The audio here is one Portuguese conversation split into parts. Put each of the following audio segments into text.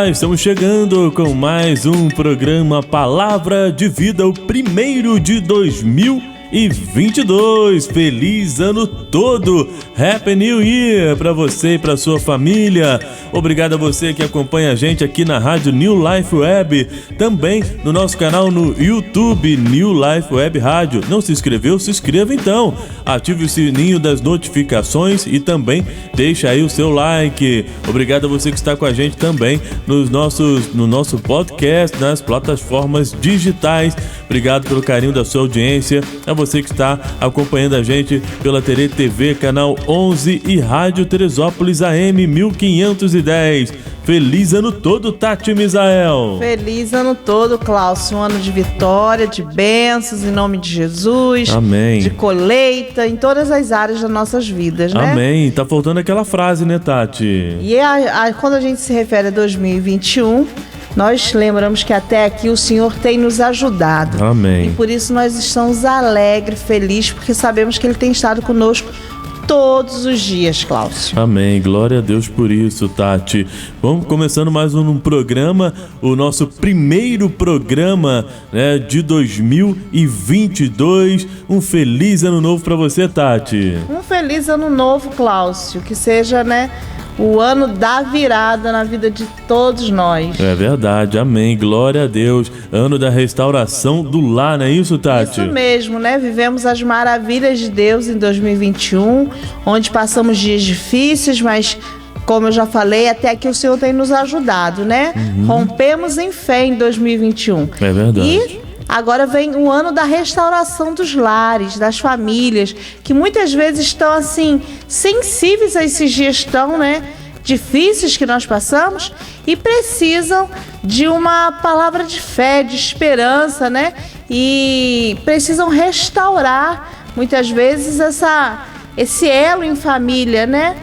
Olá, estamos chegando com mais um programa Palavra de Vida, o primeiro de 2022. Feliz ano todo! Happy New Year para você e para sua família. Obrigado a você que acompanha a gente aqui na Rádio New Life Web, também no nosso canal no YouTube New Life Web Rádio. Não se inscreveu? Se inscreva então. Ative o sininho das notificações e também deixa aí o seu like. Obrigado a você que está com a gente também no nosso podcast, nas plataformas digitais. Obrigado pelo carinho da sua audiência. A você que está acompanhando a gente pela Terê TV, canal 11 e Rádio Teresópolis AM 1510. Feliz ano todo, Tati Misael. Feliz ano todo, Cláudio. Um ano de vitória, de bênçãos, em nome de Jesus. Amém. De colheita, em todas as áreas das nossas vidas, né? Amém. Tá faltando aquela frase, né, Tati? E quando a gente se refere a 2021... nós lembramos que até aqui o Senhor tem nos ajudado. Amém. E por isso nós estamos alegres, felizes, porque sabemos que Ele tem estado conosco todos os dias, Cláudio. Amém. Glória a Deus por isso, Tati. Vamos começando mais um programa, o nosso primeiro programa, né, de 2022. Um feliz ano novo para você, Tati. Um feliz ano novo, Cláudio. Que seja, né, o ano da virada na vida de todos nós. É verdade, amém, glória a Deus. Ano da restauração do lar, não é isso, Tati? Isso mesmo, né? Vivemos as maravilhas de Deus em 2021, onde passamos dias difíceis, mas, como eu já falei, até aqui o Senhor tem nos ajudado, né? Rompemos em fé em 2021. É verdade. E agora vem o ano da restauração dos lares, das famílias, que muitas vezes estão assim, sensíveis a esses dias tão, né, difíceis que nós passamos e precisam de uma palavra de fé, de esperança, né? E precisam restaurar muitas vezes esse elo em família, né?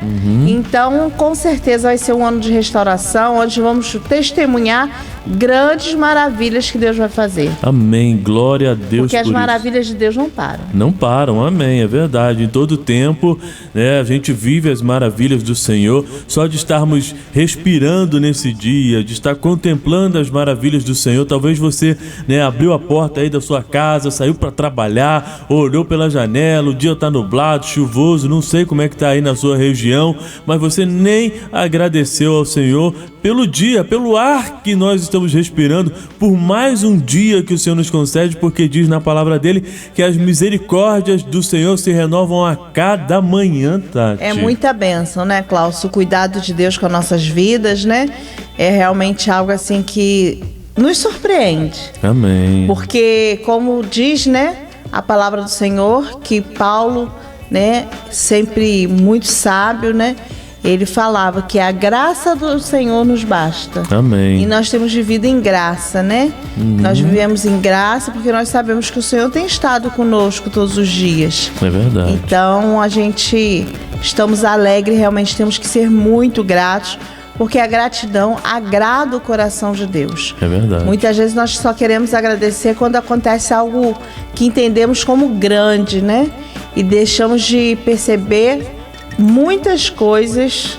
Então, com certeza vai ser um ano de restauração, onde vamos testemunhar grandes maravilhas que Deus vai fazer. Amém, glória a Deus. Porque as maravilhas de Deus não param. Não param, amém, é verdade. Em todo tempo, né, a gente vive as maravilhas do Senhor. Só de estarmos respirando nesse dia, de estar contemplando as maravilhas do Senhor. Talvez você, né, abriu a porta aí da sua casa, saiu para trabalhar, olhou pela janela, o dia está nublado, chuvoso, não sei como é que está aí na sua região, mas você nem agradeceu ao Senhor pelo dia, pelo ar que nós estamos respirando, por mais um dia que o Senhor nos concede, porque diz na palavra dele que as misericórdias do Senhor se renovam a cada manhã, Tati. É muita bênção, né, Cláudio? O cuidado de Deus com as nossas vidas, né? É realmente algo assim que nos surpreende. Amém. Porque, como diz, né, a palavra do Senhor, que Paulo, né, sempre muito sábio, né, ele falava que a graça do Senhor nos basta. Amém. E nós temos vivido em graça, né? Nós vivemos em graça porque nós sabemos que o Senhor tem estado conosco todos os dias. É verdade. Então a gente estamos alegres, realmente temos que ser muito gratos, porque a gratidão agrada o coração de Deus. É verdade. Muitas vezes nós só queremos agradecer quando acontece algo que entendemos como grande, né? E deixamos de perceber muitas coisas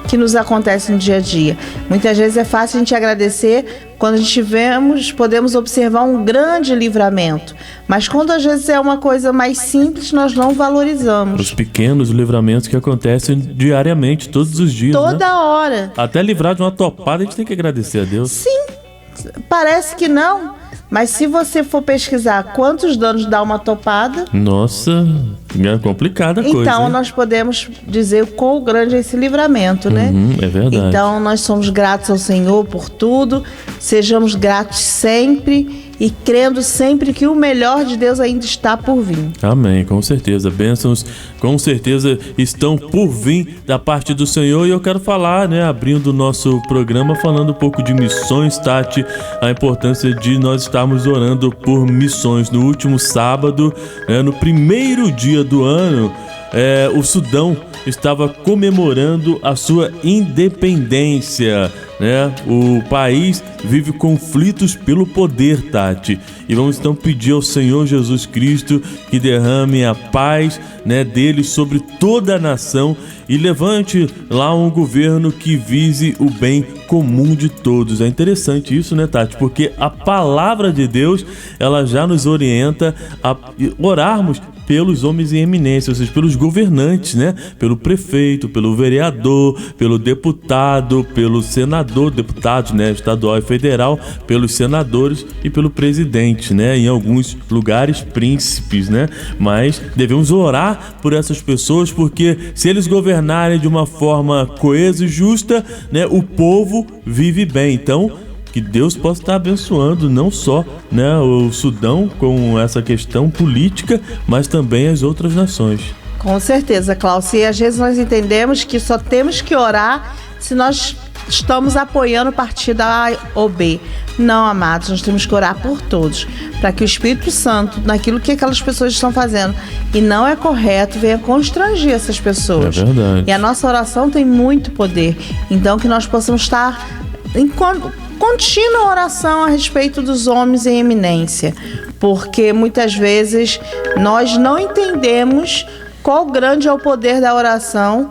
que nos acontecem no dia a dia. Muitas vezes é fácil a gente agradecer quando a gente podemos observar um grande livramento. Mas quando às vezes é uma coisa mais simples, nós não valorizamos. Os pequenos livramentos que acontecem diariamente, todos os dias, toda né? hora. Até livrar de uma topada, a gente tem que agradecer a Deus. Sim, parece que não. Mas se você for pesquisar quantos danos dá uma topada... Nossa, é complicada a coisa. Então, hein? nós podemos dizer quão grande é esse livramento, né? É verdade. Então, nós somos gratos ao Senhor por tudo. Sejamos gratos sempre e crendo sempre que o melhor de Deus ainda está por vir. Amém, com certeza. Bênçãos, com certeza, estão por vir da parte do Senhor. E eu quero falar, né, abrindo o nosso programa, falando um pouco de missões, Tati, a importância de nós estarmos orando por missões. No último sábado, no primeiro dia do ano, o Sudão estava comemorando a sua independência, né? O país vive conflitos pelo poder, Tati. E vamos então pedir ao Senhor Jesus Cristo que derrame a paz, né, dele sobre toda a nação e levante lá um governo que vise o bem comum de todos. É interessante isso, né, Tati? Porque a palavra de Deus, ela já nos orienta a orarmos pelos homens em eminência, ou seja, pelos governantes, né? Pelo prefeito, pelo vereador, pelo deputado, pelo senador, deputado, né, estadual e federal, pelos senadores e pelo presidente, né? Em alguns lugares, príncipes, né? Mas devemos orar por essas pessoas, porque se eles governarem de uma forma coesa e justa, né, o povo vive bem. Então, que Deus possa estar abençoando não só, né, o Sudão com essa questão política, mas também as outras nações. Com certeza, Cláudio. E às vezes nós entendemos que só temos que orar se nós estamos apoiando o partido A ou B. Não, amados, nós temos que orar por todos, para que o Espírito Santo, naquilo que aquelas pessoas estão fazendo e não é correto, venha constranger essas pessoas. É verdade. E a nossa oração tem muito poder. Então, que nós possamos estar em contínua oração a respeito dos homens em eminência, porque muitas vezes nós não entendemos qual grande é o poder da oração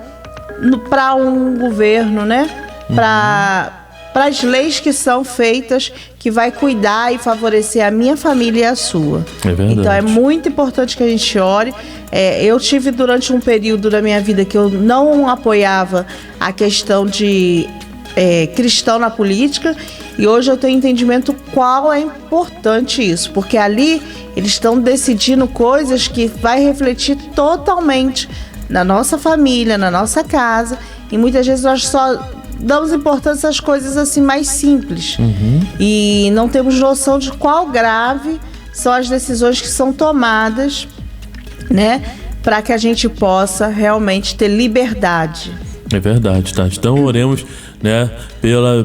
para um governo, né? Para as leis que são feitas, que vai cuidar e favorecer a minha família e a sua. É verdade. Então é muito importante que a gente ore. Eu tive durante um período da minha vida que eu não apoiava a questão de cristão na política, e hoje eu tenho entendimento qual é importante isso, porque ali eles estão decidindo coisas que vai refletir totalmente na nossa família, na nossa casa, e muitas vezes nós só damos importância às coisas assim mais simples, e não temos noção de qual grave são as decisões que são tomadas, né, para que a gente possa realmente ter liberdade. É verdade, tá? Então oremos, né,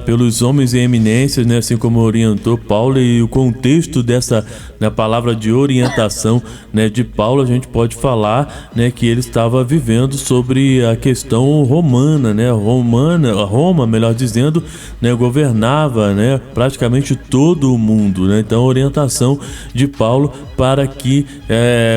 pelos homens em eminências, né, assim como orientou Paulo, e o contexto dessa, né, palavra de orientação, né, de Paulo, a gente pode falar, né, que ele estava vivendo sobre a questão romana, né, Roma, melhor dizendo, né, governava, né, praticamente todo o mundo, né? Então a orientação de Paulo para que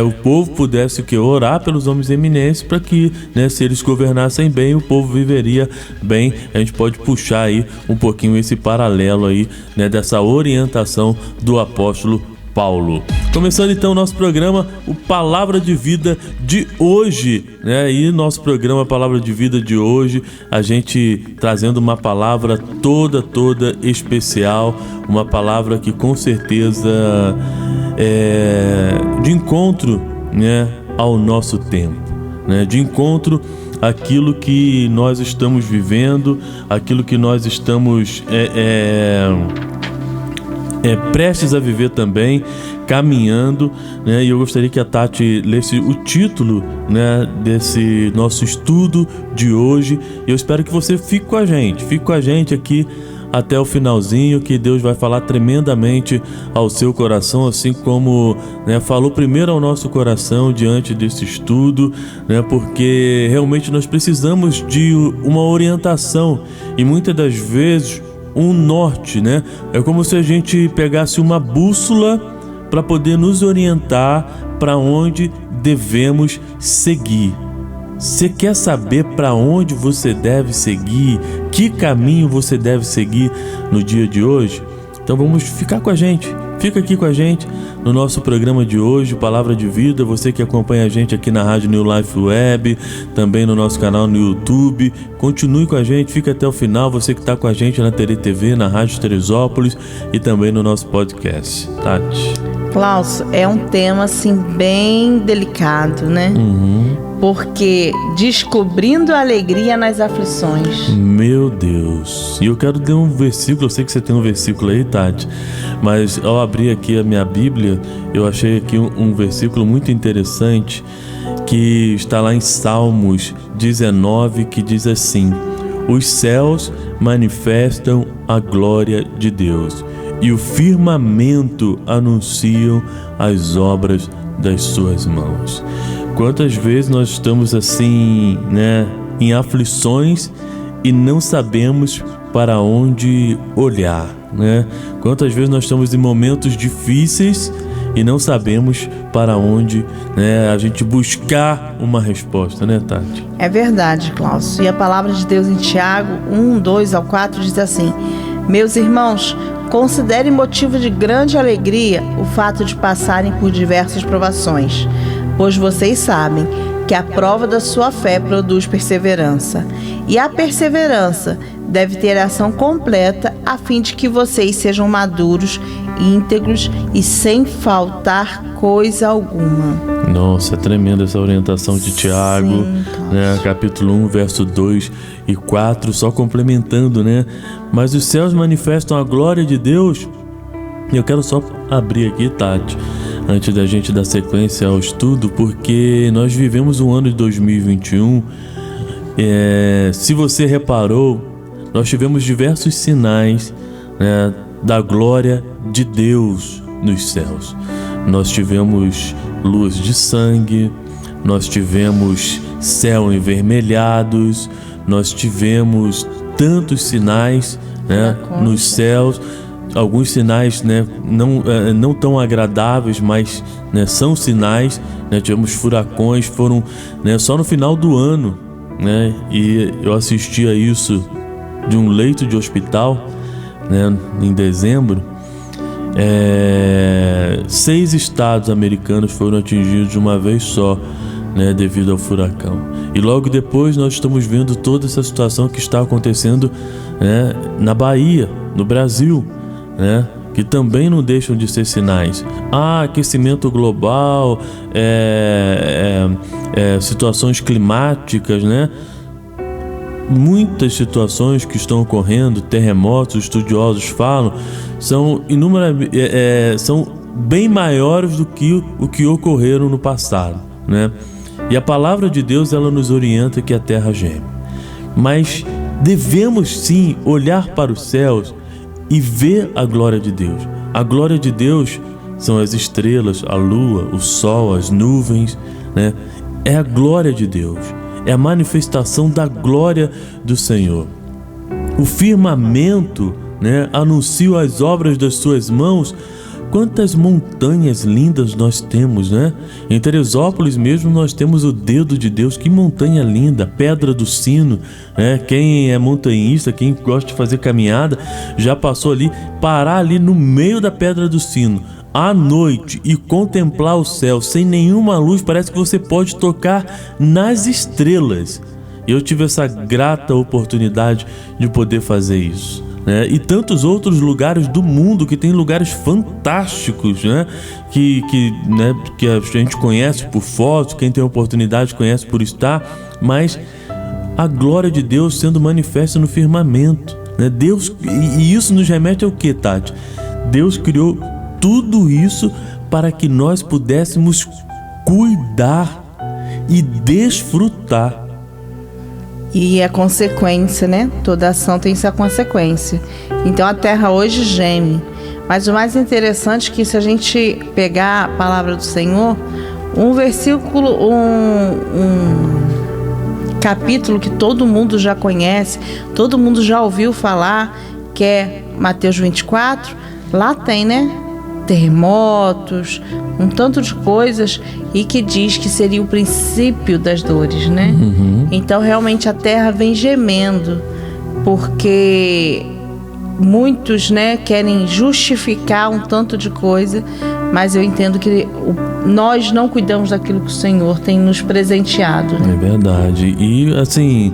o povo pudesse orar pelos homens em eminência, para que, né, se eles governassem bem, o povo viveria bem. A gente pode puxar aí um pouquinho esse paralelo aí, né, dessa orientação do apóstolo Paulo. Começando então o nosso programa, o Palavra de Vida de hoje, né? E nosso programa Palavra de Vida de hoje, a gente trazendo uma palavra toda especial, uma palavra que com certeza é de encontro, né, ao nosso tempo, né? De encontro àquilo que nós estamos vivendo, aquilo que nós estamos prestes a viver também, caminhando, né? E eu gostaria que a Tati lesse o título, né, desse nosso estudo de hoje. Eu espero que você fique com a gente aqui até o finalzinho, que Deus vai falar tremendamente ao seu coração, assim como, né, falou primeiro ao nosso coração diante desse estudo, né, porque realmente nós precisamos de uma orientação e muitas das vezes um norte, né? É como se a gente pegasse uma bússola para poder nos orientar para onde devemos seguir. Você quer saber para onde você deve seguir? Que caminho você deve seguir no dia de hoje? Então vamos ficar com a gente. Fica aqui com a gente no nosso programa de hoje, Palavra de Vida. Você que acompanha a gente aqui na Rádio New Life Web, também no nosso canal no YouTube. Continue com a gente, fica até o final. Você que está com a gente na TV, na Rádio Teresópolis e também no nosso podcast. Tati. Cláudio, é um tema assim bem delicado, né? Porque descobrindo a alegria nas aflições. Meu Deus. E eu quero ler um versículo. Eu sei que você tem um versículo aí, Tati, mas ao abrir aqui a minha Bíblia, eu achei aqui um versículo muito interessante, que está lá em Salmos 19, que diz assim: os céus manifestam a glória de Deus, e o firmamento anunciam as obras das suas mãos. Quantas vezes nós estamos assim, né, em aflições e não sabemos para onde olhar, né? Quantas vezes nós estamos em momentos difíceis e não sabemos para onde, né, a gente buscar uma resposta, né, Tati? É verdade, Cláudio. E a palavra de Deus em Tiago 1:2-4 diz assim: meus irmãos, considerem motivo de grande alegria o fato de passarem por diversas provações, pois vocês sabem que a prova da sua fé produz perseverança. E a perseverança deve ter ação completa, a fim de que vocês sejam maduros, íntegros e sem faltar coisa alguma. Nossa, é tremenda essa orientação de Tiago, né? Capítulo 1, verso 2 e 4, só complementando, né? Mas os céus manifestam a glória de Deus. E eu quero só abrir aqui, Tati, antes da gente dar sequência ao estudo, porque nós vivemos um ano de 2021. Se você reparou, nós tivemos diversos sinais, né, da glória de Deus nos céus. Nós tivemos luz de sangue, nós tivemos céu envermelhados, nós tivemos tantos sinais, né, nos céus. Alguns sinais, né, não tão agradáveis, mas, né, são sinais, né? Tivemos furacões, foram, né, só no final do ano, né, e eu assisti a isso de um leito de hospital, né, em dezembro. 6 estados americanos foram atingidos de uma vez só, né, devido ao furacão. E logo depois nós estamos vendo toda essa situação que está acontecendo, né, na Bahia, no Brasil, né, que também não deixam de ser sinais. Aquecimento global, situações climáticas, né? Muitas situações que estão ocorrendo, terremotos, estudiosos falam, são inúmeras, são bem maiores do que o que ocorreram no passado, né? E a palavra de Deus, ela nos orienta que a terra geme. Mas devemos sim olhar para os céus e ver a glória de Deus. A glória de Deus são as estrelas, a lua, o sol, as nuvens, né? É a glória de Deus, é a manifestação da glória do Senhor. O firmamento, né, anuncia as obras das suas mãos. Quantas montanhas lindas nós temos, né? Em Teresópolis mesmo nós temos o dedo de Deus. Que montanha linda, Pedra do Sino, né? Quem é montanhista, quem gosta de fazer caminhada, já passou ali, parar ali no meio da Pedra do Sino à noite e contemplar o céu sem nenhuma luz, parece que você pode tocar nas estrelas. Eu tive essa grata oportunidade de poder fazer isso, né? E tantos outros lugares do mundo, que tem lugares fantásticos, né? Que a gente conhece por fotos, quem tem oportunidade conhece por estar, mas a glória de Deus sendo manifesta no firmamento, né? Deus, e isso nos remete ao que, Tati? Deus criou tudo isso para que nós pudéssemos cuidar e desfrutar. E a consequência, né? Toda ação tem essa consequência. Então a terra hoje geme. Mas o mais interessante é que, se a gente pegar a palavra do Senhor, um versículo, um capítulo que todo mundo já conhece, todo mundo já ouviu falar, que é Mateus 24, lá tem, né? Terremotos, um tanto de coisas, e que diz que seria o princípio das dores, né? Então realmente a terra vem gemendo, porque muitos, né, querem justificar um tanto de coisa, mas eu entendo que nós não cuidamos daquilo que o Senhor tem nos presenteado, né? É verdade. E assim,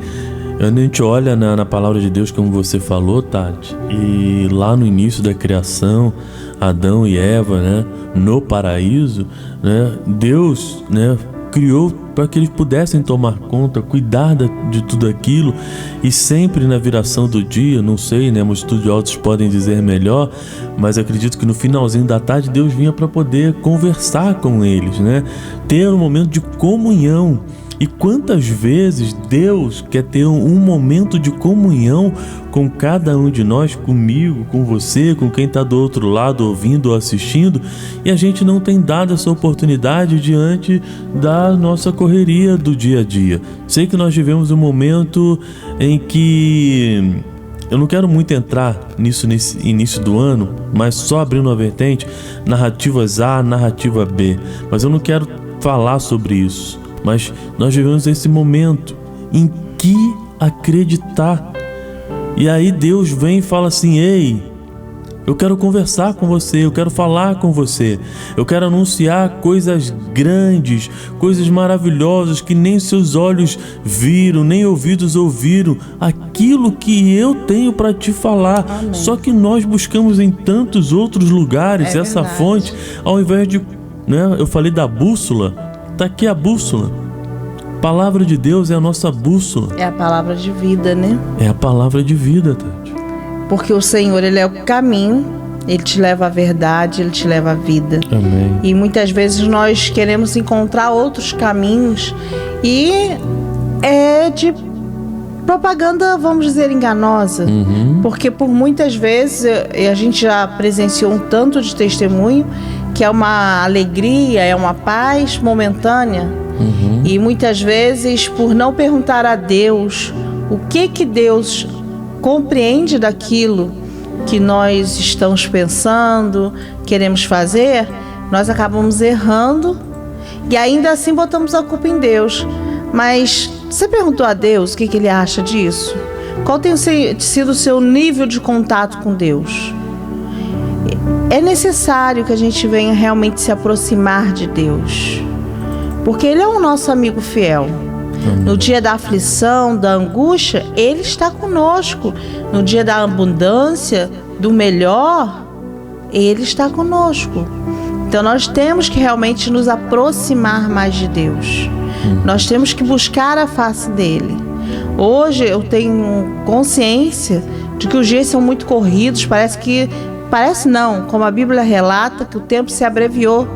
a gente olha na palavra de Deus, como você falou, Tati, e lá no início da criação, Adão e Eva, né, no paraíso, né, Deus, né, criou para que eles pudessem tomar conta, cuidar de tudo aquilo, e sempre na viração do dia, não sei, né, os estudiosos podem dizer melhor, mas acredito que no finalzinho da tarde Deus vinha para poder conversar com eles, né, ter um momento de comunhão. E quantas vezes Deus quer ter um momento de comunhão com cada um de nós, comigo, com você, com quem está do outro lado ouvindo ou assistindo, e a gente não tem dado essa oportunidade diante da nossa correria do dia a dia. Sei que nós vivemos um momento em que eu não quero muito entrar nisso nesse início do ano, mas só abrindo uma vertente, narrativas A, narrativa B, mas eu não quero falar sobre isso. Mas nós vivemos esse momento em que acreditar. E aí Deus vem e fala assim: ei, eu quero conversar com você, eu quero falar com você, eu quero anunciar coisas grandes, coisas maravilhosas que nem seus olhos viram, nem ouvidos ouviram, aquilo que eu tenho para te falar. Amém. Só que nós buscamos em tantos outros lugares essa verdade. fonte, ao invés de, né, eu falei da bússola, tá aqui a bússola. Palavra de Deus é a nossa bússola. É a palavra de vida, né? É a palavra de vida, Tati. Porque o Senhor, Ele é o caminho, Ele te leva à verdade, Ele te leva à vida. Amém. E muitas vezes nós queremos encontrar outros caminhos e é de propaganda, vamos dizer, enganosa. Porque por muitas vezes, a gente já presenciou um tanto de testemunho, que é uma alegria, é uma paz momentânea. E muitas vezes, por não perguntar a Deus o que Deus compreende daquilo que nós estamos pensando, queremos fazer, nós acabamos errando e ainda assim botamos a culpa em Deus. Mas você perguntou a Deus o que Ele acha disso? Qual tem sido o seu nível de contato com Deus? É necessário que a gente venha realmente se aproximar de Deus, porque Ele é o nosso amigo fiel. No dia da aflição, da angústia, Ele está conosco. No dia da abundância, do melhor, Ele está conosco. Então nós temos que realmente nos aproximar mais de Deus. Nós temos que buscar a face dEle. Hoje eu tenho consciência de que os dias são muito corridos. Parece não, como a Bíblia relata, que o tempo se abreviou.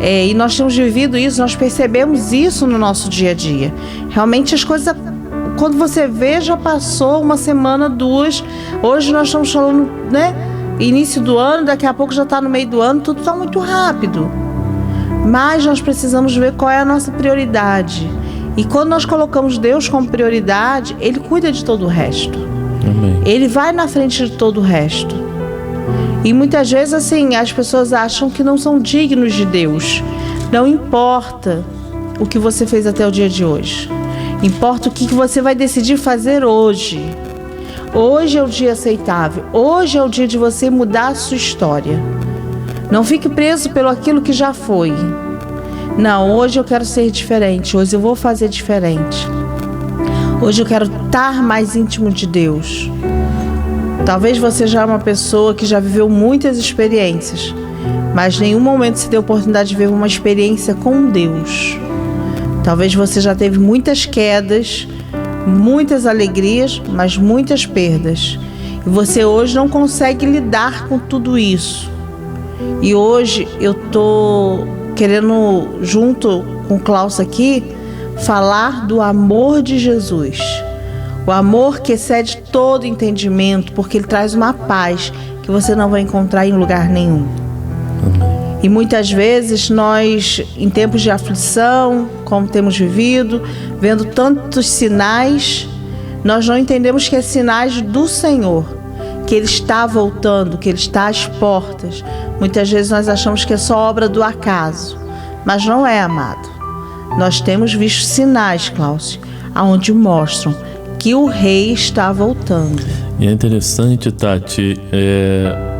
E nós temos vivido isso, nós percebemos isso no nosso dia a dia. Realmente as coisas, quando você vê, já passou uma semana, duas. Hoje nós estamos falando, né? Início do ano, daqui a pouco já está no meio do ano, tudo está muito rápido. Mas nós precisamos ver qual é a nossa prioridade. E quando nós colocamos Deus como prioridade, Ele cuida de todo o resto. Amém. Ele vai na frente de todo o resto. E muitas vezes, assim, as pessoas acham que não são dignos de Deus. Não importa o que você fez até o dia de hoje. Importa o que você vai decidir fazer hoje. Hoje é o dia aceitável. Hoje é o dia de você mudar a sua história. Não fique preso pelo aquilo que já foi. Não, hoje eu quero ser diferente. Hoje eu vou fazer diferente. Hoje eu quero estar mais íntimo de Deus. Talvez você já é uma pessoa que já viveu muitas experiências, mas em nenhum momento se deu a oportunidade de viver uma experiência com Deus. Talvez você já teve muitas quedas, muitas alegrias, mas muitas perdas. E você hoje não consegue lidar com tudo isso. E hoje eu tô querendo, junto com o Klaus aqui, falar do amor de Jesus. O amor que excede todo entendimento, porque Ele traz uma paz que você não vai encontrar em lugar nenhum. E muitas vezes nós, em tempos de aflição, como temos vivido, vendo tantos sinais, nós não entendemos que é sinais do Senhor, que Ele está voltando, que Ele está às portas. Muitas vezes nós achamos que é só obra do acaso, mas não é, amado. Nós temos visto sinais, Cláudio, aonde mostram que o rei está voltando. E é interessante, Tati,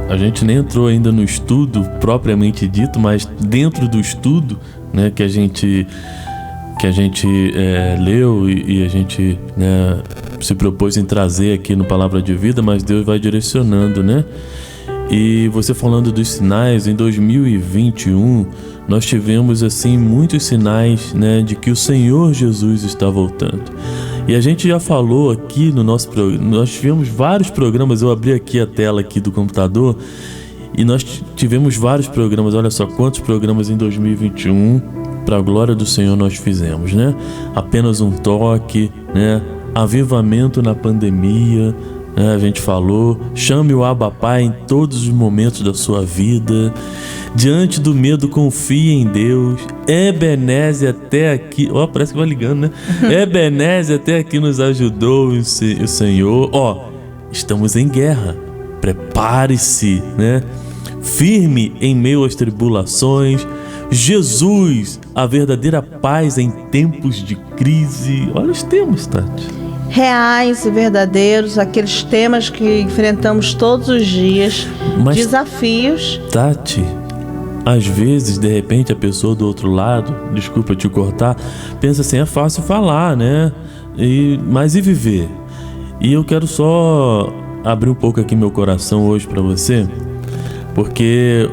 a gente nem entrou ainda no estudo propriamente dito, mas dentro do estudo, né, que a gente leu e a gente, né, se propôs em trazer aqui no Palavra de Vida, mas Deus vai direcionando, né? E você falando dos sinais, em 2021 nós tivemos assim muitos sinais, né, de que o Senhor Jesus está voltando. E a gente já falou aqui no nosso programa, nós tivemos vários programas, eu abri aqui a tela aqui do computador e nós tivemos vários programas, olha só quantos programas em 2021, para a glória do Senhor nós fizemos, né? Apenas um toque, né? Avivamento na pandemia, né? A gente falou, chame o Abba Pai em todos os momentos da sua vida. Diante do medo, confie em Deus. Ebenezer até aqui, parece que vai ligando, né? Ebenezer até aqui nos ajudou o Senhor. Estamos em guerra. Prepare-se, né? Firme em meio às tribulações. Jesus, a verdadeira paz em tempos de crise. Olha os temas, Tati. Reais e verdadeiros, aqueles temas que enfrentamos todos os dias. Mas, desafios. Tati, às vezes, de repente, a pessoa do outro lado, desculpa te cortar, pensa assim, é fácil falar, né? Mas e viver? E eu quero só abrir um pouco aqui meu coração hoje para você, porque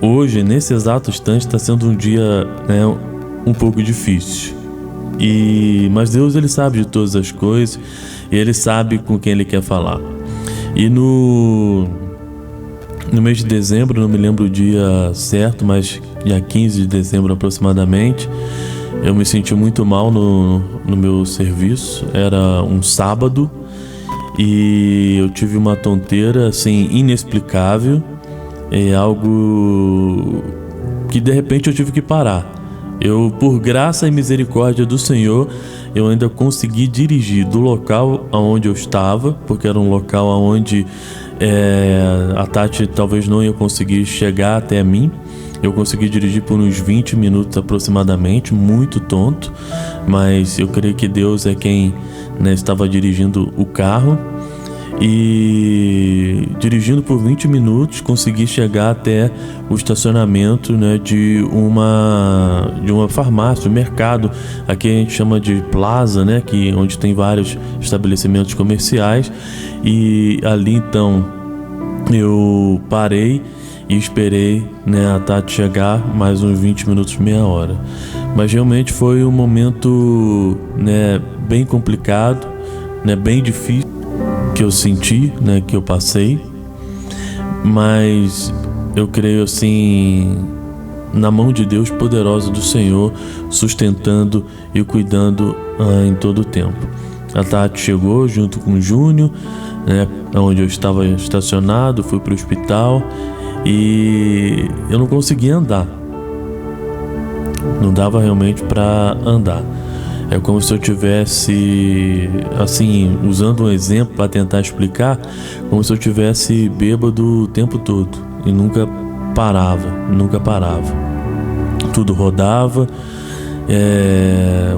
hoje, nesse exato instante, está sendo um dia, né, um pouco difícil. Mas Deus, Ele sabe de todas as coisas e Ele sabe com quem Ele quer falar. E no mês de dezembro, não me lembro o dia certo, mas dia 15 de dezembro aproximadamente, eu me senti muito mal no meu serviço. Era um sábado e eu tive uma tonteira assim inexplicável. É algo que de repente eu tive que parar. Eu, por graça e misericórdia do Senhor, eu ainda consegui dirigir do local aonde eu estava, porque era um local aonde a Tati talvez não ia conseguir chegar até mim. Eu consegui dirigir por uns 20 minutos aproximadamente, muito tonto, mas eu creio que Deus é quem, né, estava dirigindo o carro. E dirigindo por 20 minutos consegui chegar até o estacionamento, né, de uma farmácia, um mercado. Aqui a gente chama de plaza, né, onde tem vários estabelecimentos comerciais. E ali então eu parei e esperei, né, a Tati chegar mais uns 20 minutos, meia hora. Mas realmente foi um momento, né, bem complicado, né, bem difícil que eu senti, né, que eu passei, mas eu creio assim na mão de Deus poderosa do Senhor, sustentando e cuidando em todo o tempo. A Tati chegou junto com o Júnior, né, onde eu estava estacionado, fui para o hospital e eu não conseguia andar, não dava realmente para andar. É como se eu tivesse, assim, usando um exemplo para tentar explicar, como se eu tivesse bêbado o tempo todo e nunca parava. Tudo rodava,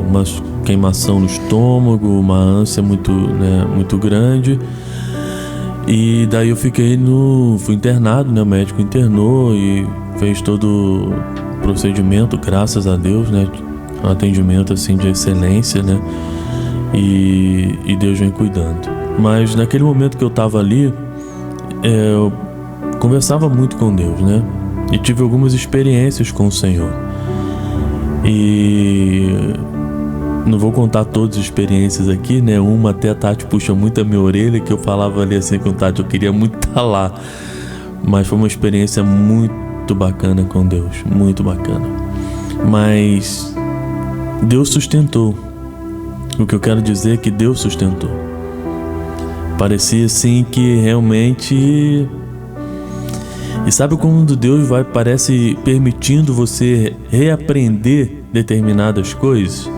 uma queimação no estômago, uma ânsia muito grande. E daí eu fui internado, né? O médico internou e fez todo o procedimento, graças a Deus, né? Um atendimento assim de excelência, né? E Deus vem cuidando. Mas naquele momento que eu estava ali, eu conversava muito com Deus, né? E tive algumas experiências com o Senhor. E não vou contar todas as experiências aqui, né? Uma até a Tati puxa muito a minha orelha, que eu falava ali assim com o Tati, eu queria muito estar lá. Mas foi uma experiência muito bacana com Deus, muito bacana. Mas Deus sustentou. O que eu quero dizer é que Deus sustentou. Parecia assim que realmente... E sabe quando Deus parece permitindo você reaprender determinadas coisas?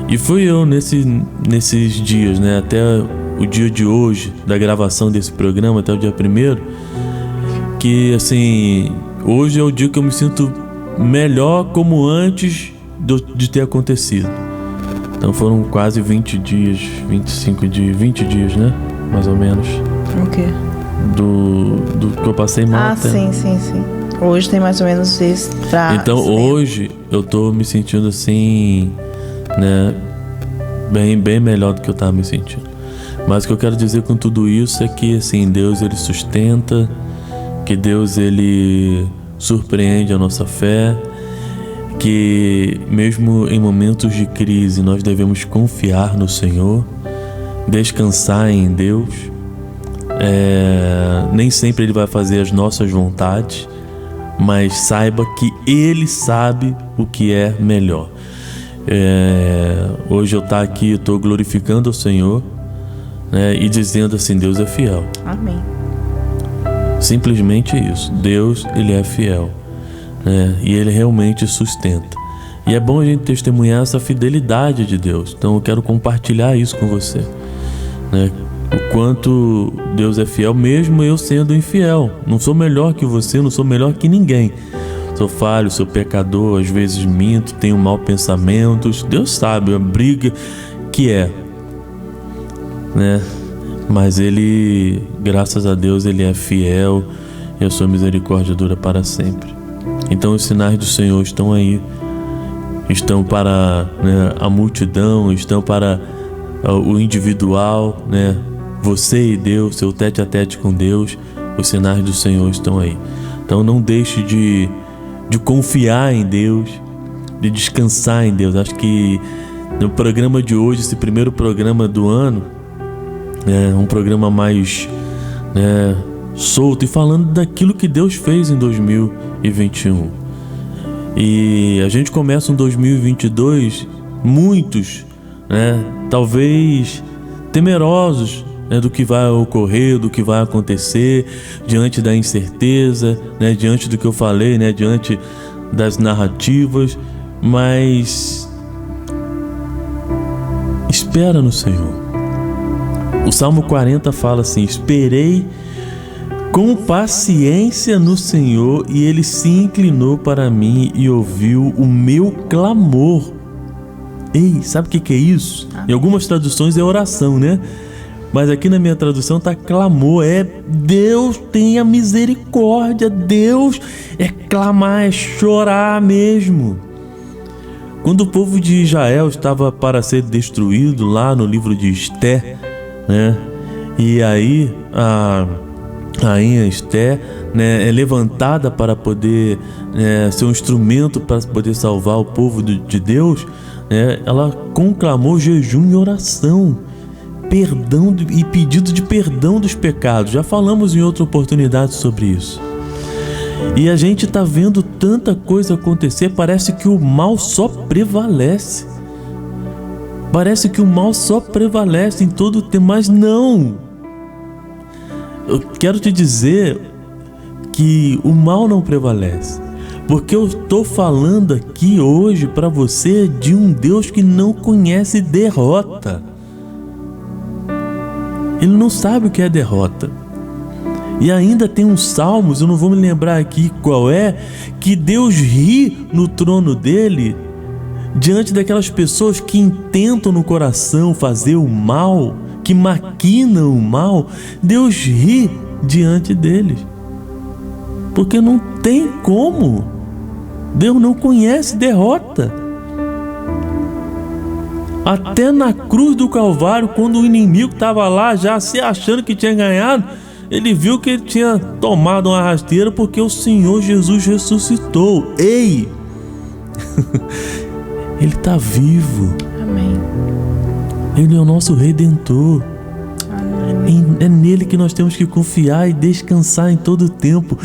E fui eu nesses dias, né? Até o dia de hoje, da gravação desse programa, até o dia 1º, que assim, hoje é o dia que eu me sinto melhor como antes de ter acontecido. Então foram quase 20 dias, 20 dias, né? Mais ou menos. O quê? Do que eu passei mal. Sim. Hoje tem mais ou menos isso. Então hoje eu tô me sentindo assim, né? Bem melhor do que eu tava me sentindo. Mas o que eu quero dizer com tudo isso é que assim, Deus ele sustenta, que Deus ele surpreende a nossa fé, que mesmo em momentos de crise nós devemos confiar no Senhor, descansar em Deus. Nem sempre Ele vai fazer as nossas vontades, mas saiba que Ele sabe o que é melhor. Hoje eu estou glorificando o Senhor, né, e dizendo assim: Deus é fiel. Amém. Simplesmente isso. Deus, Ele é fiel, né, e Ele realmente sustenta. E é bom a gente testemunhar essa fidelidade de Deus. Então eu quero compartilhar isso com você, né? O quanto Deus é fiel, mesmo eu sendo infiel. Não sou melhor que você, não sou melhor que ninguém. Sou falho, sou pecador, às vezes minto, tenho maus pensamentos. Deus sabe a briga que é, né? Mas Ele, graças a Deus, Ele é fiel e a sua misericórdia dura para sempre. Então os sinais do Senhor estão aí. Estão para, né, a multidão, estão para o individual, né? Você e Deus, seu tete a tete com Deus, os sinais do Senhor estão aí. Então não deixe de confiar em Deus, de descansar em Deus. Acho que no programa de hoje, esse primeiro programa do ano, é um programa mais, né, solto e falando daquilo que Deus fez em 2021. E a gente começa um 2022, muitos, né, talvez temerosos, né, do que vai ocorrer, do que vai acontecer, diante da incerteza, né, diante do que eu falei, né, diante das narrativas, mas espera no Senhor. O Salmo 40 fala assim: esperei com paciência no Senhor, e Ele se inclinou para mim e ouviu o meu clamor. Ei, sabe o que é isso? Em algumas traduções é oração, né? Mas aqui na minha tradução tá clamor. É Deus tenha misericórdia. Deus é clamar, é chorar mesmo. Quando o povo de Israel estava para ser destruído, lá no livro de Esté, né? E aí a rainha Esté, né, é levantada para poder, né, ser um instrumento para poder salvar o povo de Deus, né? Ela conclamou jejum e oração, perdão e pedido de perdão dos pecados. Já falamos em outra oportunidade sobre isso. E a gente está vendo tanta coisa acontecer, parece que o mal só prevalece. Parece que o mal só prevalece em todo o tempo, mas não. Eu quero te dizer que o mal não prevalece, porque eu estou falando aqui hoje para você de um Deus que não conhece derrota. Ele não sabe o que é derrota. E ainda tem uns salmos, eu não vou me lembrar aqui qual é, que Deus ri no trono dele diante daquelas pessoas que intentam no coração fazer o mal, que maquinam o mal. Deus ri diante deles, porque não tem como. Deus não conhece derrota. Até na cruz do Calvário, quando o inimigo estava lá já se achando que tinha ganhado, ele viu que ele tinha tomado uma rasteira, porque o Senhor Jesus ressuscitou. Ei! Ele está vivo. Amém. Ele é o nosso Redentor. Amém. É nele que nós temos que confiar e descansar em todo o tempo.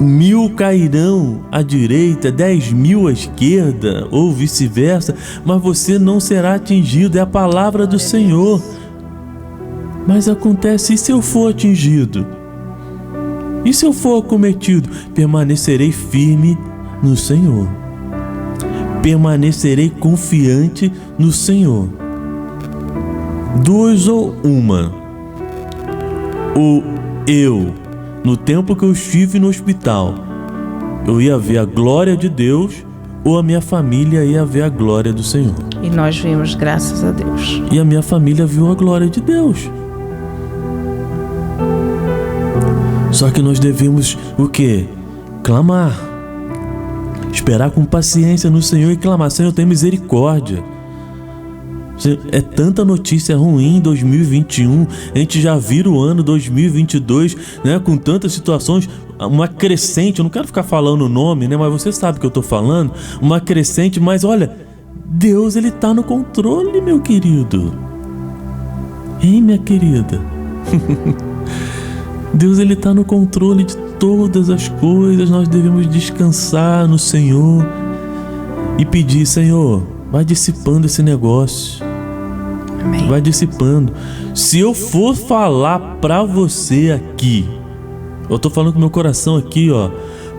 1000 cairão à direita, 10.000 à esquerda, ou vice-versa, mas você não será atingido. É a palavra do Senhor. Mas acontece, e se eu for atingido? E se eu for acometido? Permanecerei firme no Senhor. Permanecerei confiante no Senhor. 2 ou uma. Ou eu, no tempo que eu estive no hospital, eu ia ver a glória de Deus, ou a minha família ia ver a glória do Senhor. E nós vimos, graças a Deus. E a minha família viu a glória de Deus. Só que nós devemos o quê? Clamar. Esperar com paciência no Senhor e clamar: Senhor, tem misericórdia. É tanta notícia ruim em 2021, a gente já vira o ano 2022, né, com tantas situações, uma crescente, eu não quero ficar falando o nome, né, mas você sabe o que eu estou falando, uma crescente, mas olha, Deus, Ele está no controle, meu querido. Hein, minha querida? Deus, Ele está no controle de todas as coisas nós devemos descansar no Senhor e pedir: Senhor, vai dissipando esse negócio. Amém. Vai dissipando. Se eu for falar pra você aqui, eu tô falando com meu coração aqui, ó,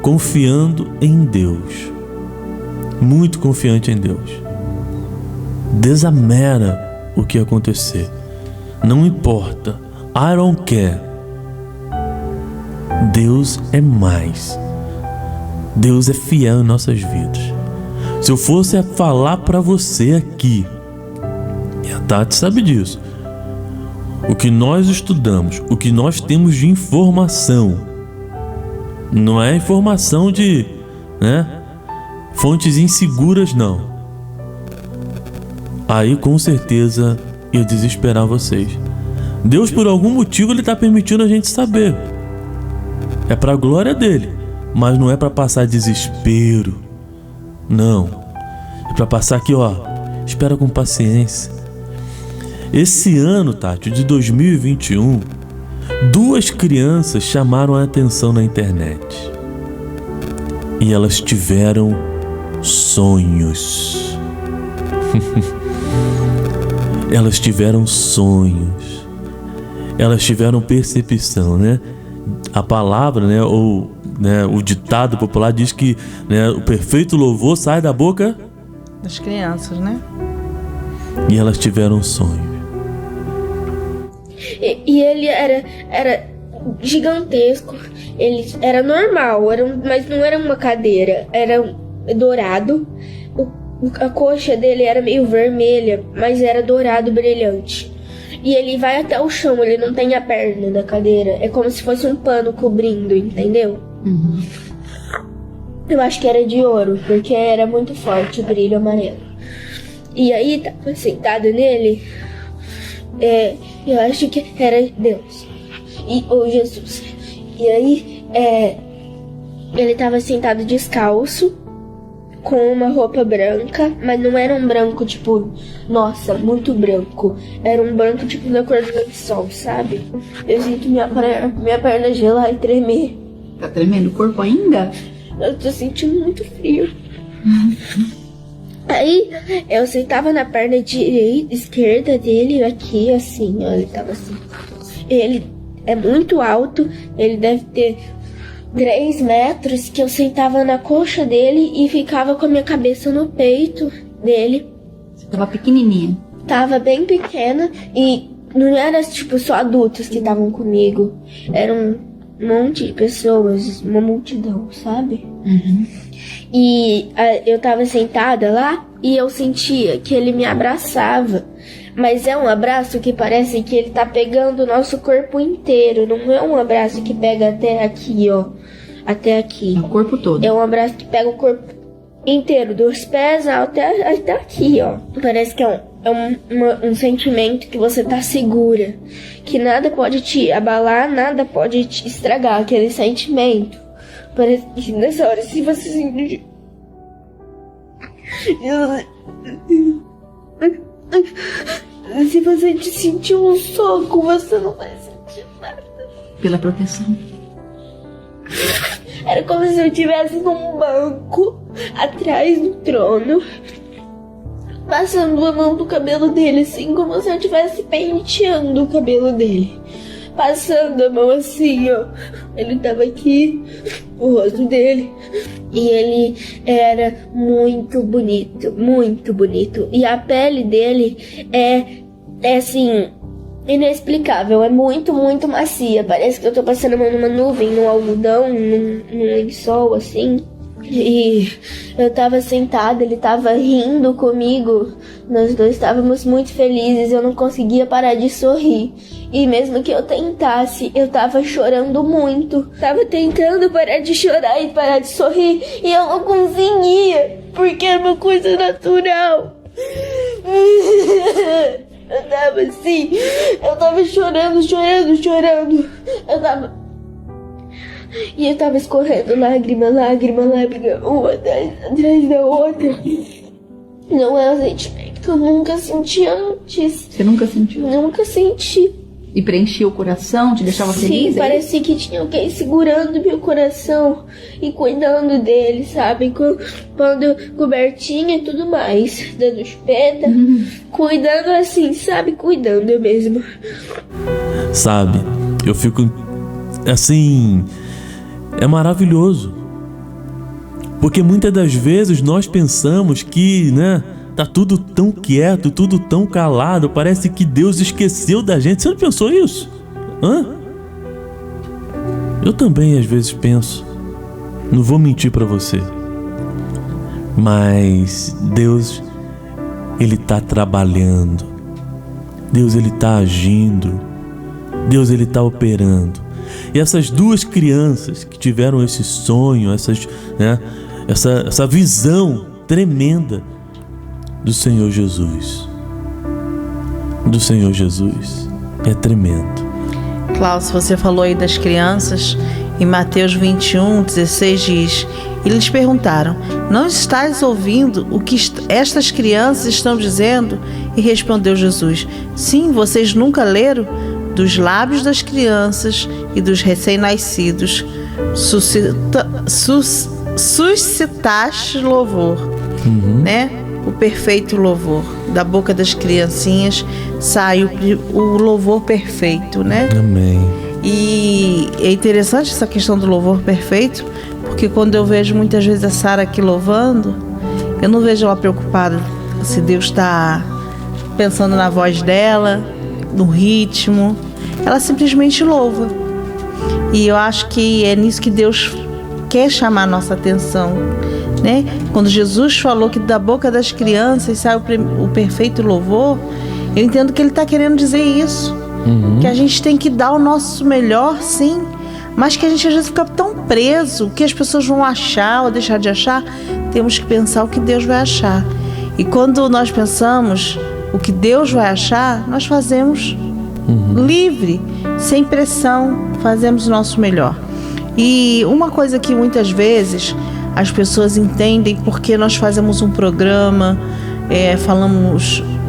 confiando em Deus, muito confiante em Deus. Desamera o que acontecer, não importa, I don't care. Deus é mais. Deus é fiel em nossas vidas. Se eu fosse falar pra você aqui, e a Tati sabe disso, o que nós estudamos, o que nós temos de informação, não é informação de, fontes inseguras, não. Aí com certeza ia desesperar vocês. Deus, por algum motivo, Ele está permitindo a gente saber. É para a glória dele, mas não é para passar desespero. Não. É para passar aqui, ó, espera com paciência. Esse ano, Tati, de 2021, 2 crianças chamaram a atenção na internet. E elas tiveram sonhos. Elas tiveram sonhos. Elas tiveram percepção, né? A palavra, ou o ditado popular diz que, o perfeito louvor sai da boca Das crianças, né? E elas tiveram sonhos. E ele era gigantesco. Ele era normal, mas não era uma cadeira. Era dourado. A coxa dele era meio vermelha, mas era dourado, brilhante. E ele vai até o chão, ele não tem a perna da cadeira. É como se fosse um pano cobrindo, entendeu? Uhum. Eu acho que era de ouro, porque era muito forte o brilho amarelo. E aí, tava sentado nele, eu acho que era Deus, ou Jesus. E aí, ele tava sentado descalço, com uma roupa branca, mas não era um branco tipo, nossa, muito branco. Era um branco tipo da cor do sol, sabe? Eu sinto minha perna gelar e tremer. Tá tremendo o corpo ainda? Eu tô sentindo muito frio. Aí, eu sentava na perna esquerda dele, aqui, assim, ó, ele tava assim. Ele é muito alto, ele deve ter 3 metros, que eu sentava na coxa dele e ficava com a minha cabeça no peito dele. Você tava pequenininha? Tava bem pequena e não era tipo só adultos que estavam comigo. Era um monte de pessoas, uma multidão, sabe? Uhum. E eu tava sentada lá e eu sentia que ele me abraçava. Mas é um abraço que parece que ele tá pegando o nosso corpo inteiro. Não é um abraço que pega até aqui, ó. Até aqui. O corpo todo. É um abraço que pega o corpo inteiro, dos pés até aqui, ó. Parece que é um sentimento que você tá segura. Que nada pode te abalar, nada pode te estragar aquele sentimento. Parece que nessa hora, se você sentir... Se você te sentir um soco, você não vai sentir nada. Pela proteção. Era como se eu estivesse num banco, atrás do trono, passando a mão do cabelo dele, assim, como se eu estivesse penteando o cabelo dele. Passando a mão assim, ó. Ele tava aqui, o rosto dele. E ele era muito bonito, muito bonito. E a pele dele é assim, inexplicável. É muito, muito macia. Parece que eu tô passando a mão numa nuvem, num algodão, num lençol, assim. E eu tava sentada, ele tava rindo comigo. Nós dois estávamos muito felizes, eu não conseguia parar de sorrir. E mesmo que eu tentasse, eu tava chorando muito. Tava tentando parar de chorar e parar de sorrir, e eu não conseguia, porque era uma coisa natural. Eu tava assim, eu tava chorando. E eu tava escorrendo lágrima, uma atrás da outra. Não é um sentimento que eu nunca senti antes. Você nunca sentiu? Nunca senti. E preenchia o coração, te deixava feliz? Sim, parecia que tinha alguém segurando meu coração e cuidando dele, sabe? Pondo cobertinha e tudo mais, dando os pés, cuidando assim, sabe? Cuidando mesmo. Sabe, eu fico assim, é maravilhoso. Porque muitas das vezes nós pensamos que, né, tá tudo tão quieto, tudo tão calado, parece que Deus esqueceu da gente. Você não pensou isso? Eu também às vezes penso, não vou mentir pra você, mas Deus, Ele tá trabalhando, Deus, Ele tá agindo, Deus, Ele tá operando. E essas duas crianças que tiveram esse sonho, essa visão tremenda do Senhor Jesus, é tremendo. Klaus, você falou aí das crianças. Em Mateus 21:16 diz: e lhes perguntaram: não estáis ouvindo o que estas crianças estão dizendo? E respondeu Jesus: sim, vocês nunca leram? Dos lábios das crianças e dos recém-nascidos suscitaste louvor, né? O perfeito louvor. Da boca das criancinhas sai o louvor perfeito, né? Amém. E é interessante essa questão do louvor perfeito, porque quando eu vejo muitas vezes a Sara aqui louvando, eu não vejo ela preocupada se Deus está pensando na voz dela, no ritmo. Ela simplesmente louva. E eu acho que é nisso que Deus quer chamar a nossa atenção, né? Quando Jesus falou que da boca das crianças sai o perfeito louvor, eu entendo que Ele está querendo dizer isso. Que a gente tem que dar o nosso melhor, sim, mas que a gente às vezes fica tão preso, o que as pessoas vão achar ou deixar de achar. Temos que pensar o que Deus vai achar. E quando nós pensamos o que Deus vai achar, nós fazemos livre, sem pressão, fazemos o nosso melhor. E uma coisa que muitas vezes as pessoas entendem, porque nós fazemos um programa,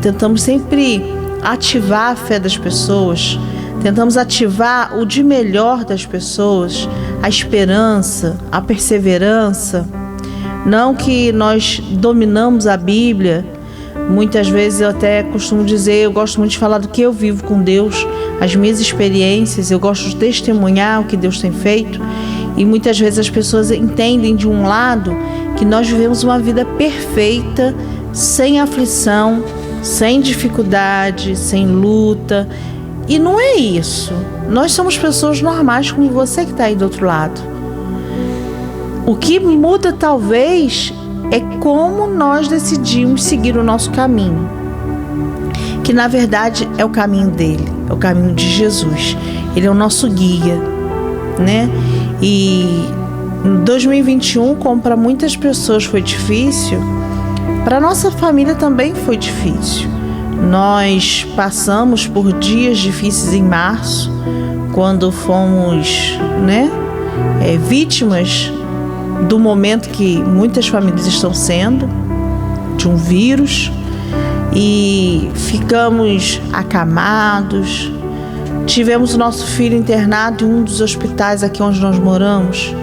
tentamos sempre ativar a fé das pessoas, tentamos ativar o de melhor das pessoas, a esperança, a perseverança. Não que nós dominamos a Bíblia. Muitas vezes eu até costumo dizer, eu gosto muito de falar do que eu vivo com Deus, as minhas experiências, eu gosto de testemunhar o que Deus tem feito. E muitas vezes as pessoas entendem de um lado que nós vivemos uma vida perfeita, sem aflição, sem dificuldade, sem luta. E não é isso. Nós somos pessoas normais como você que está aí do outro lado. O que muda talvez é como nós decidimos seguir o nosso caminho, que na verdade é o caminho dele, é o caminho de Jesus. Ele é o nosso guia, né? E em 2021, como para muitas pessoas foi difícil, para nossa família também foi difícil. Nós passamos por dias difíceis em março, quando fomos, vítimas do momento que muitas famílias estão sendo, de um vírus, e ficamos acamados. Tivemos o nosso filho internado em um dos hospitais aqui onde nós moramos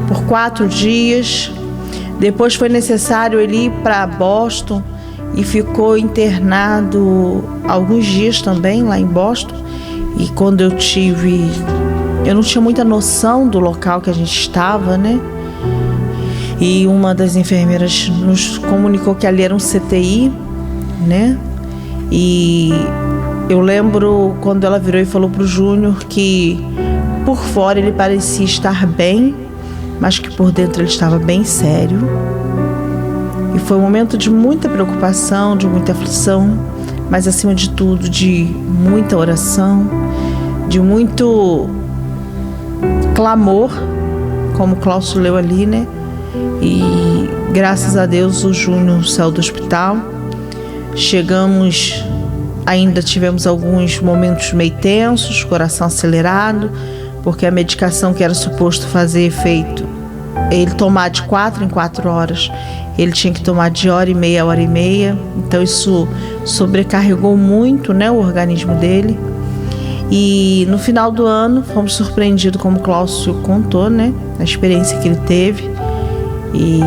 por 4 dias. Depois foi necessário ele ir para Boston e ficou internado alguns dias também lá em Boston. E quando eu não tinha muita noção do local que a gente estava, né? E uma das enfermeiras nos comunicou que ali era um CTI, né? E eu lembro quando ela virou e falou pro Júnior que por fora ele parecia estar bem, mas que por dentro ele estava bem sério. E foi um momento de muita preocupação, de muita aflição, mas acima de tudo de muita oração, de muito clamor, como o Cláudio leu ali, né? E graças a Deus o Júnior saiu do hospital. Ainda tivemos alguns momentos meio tensos, coração acelerado, porque a medicação que era suposto fazer efeito, ele tomar de 4 em 4 horas, ele tinha que tomar de hora e meia. Então isso sobrecarregou muito, né, o organismo dele. E no final do ano fomos surpreendidos, como o Cláudio contou, né? A experiência que ele teve. E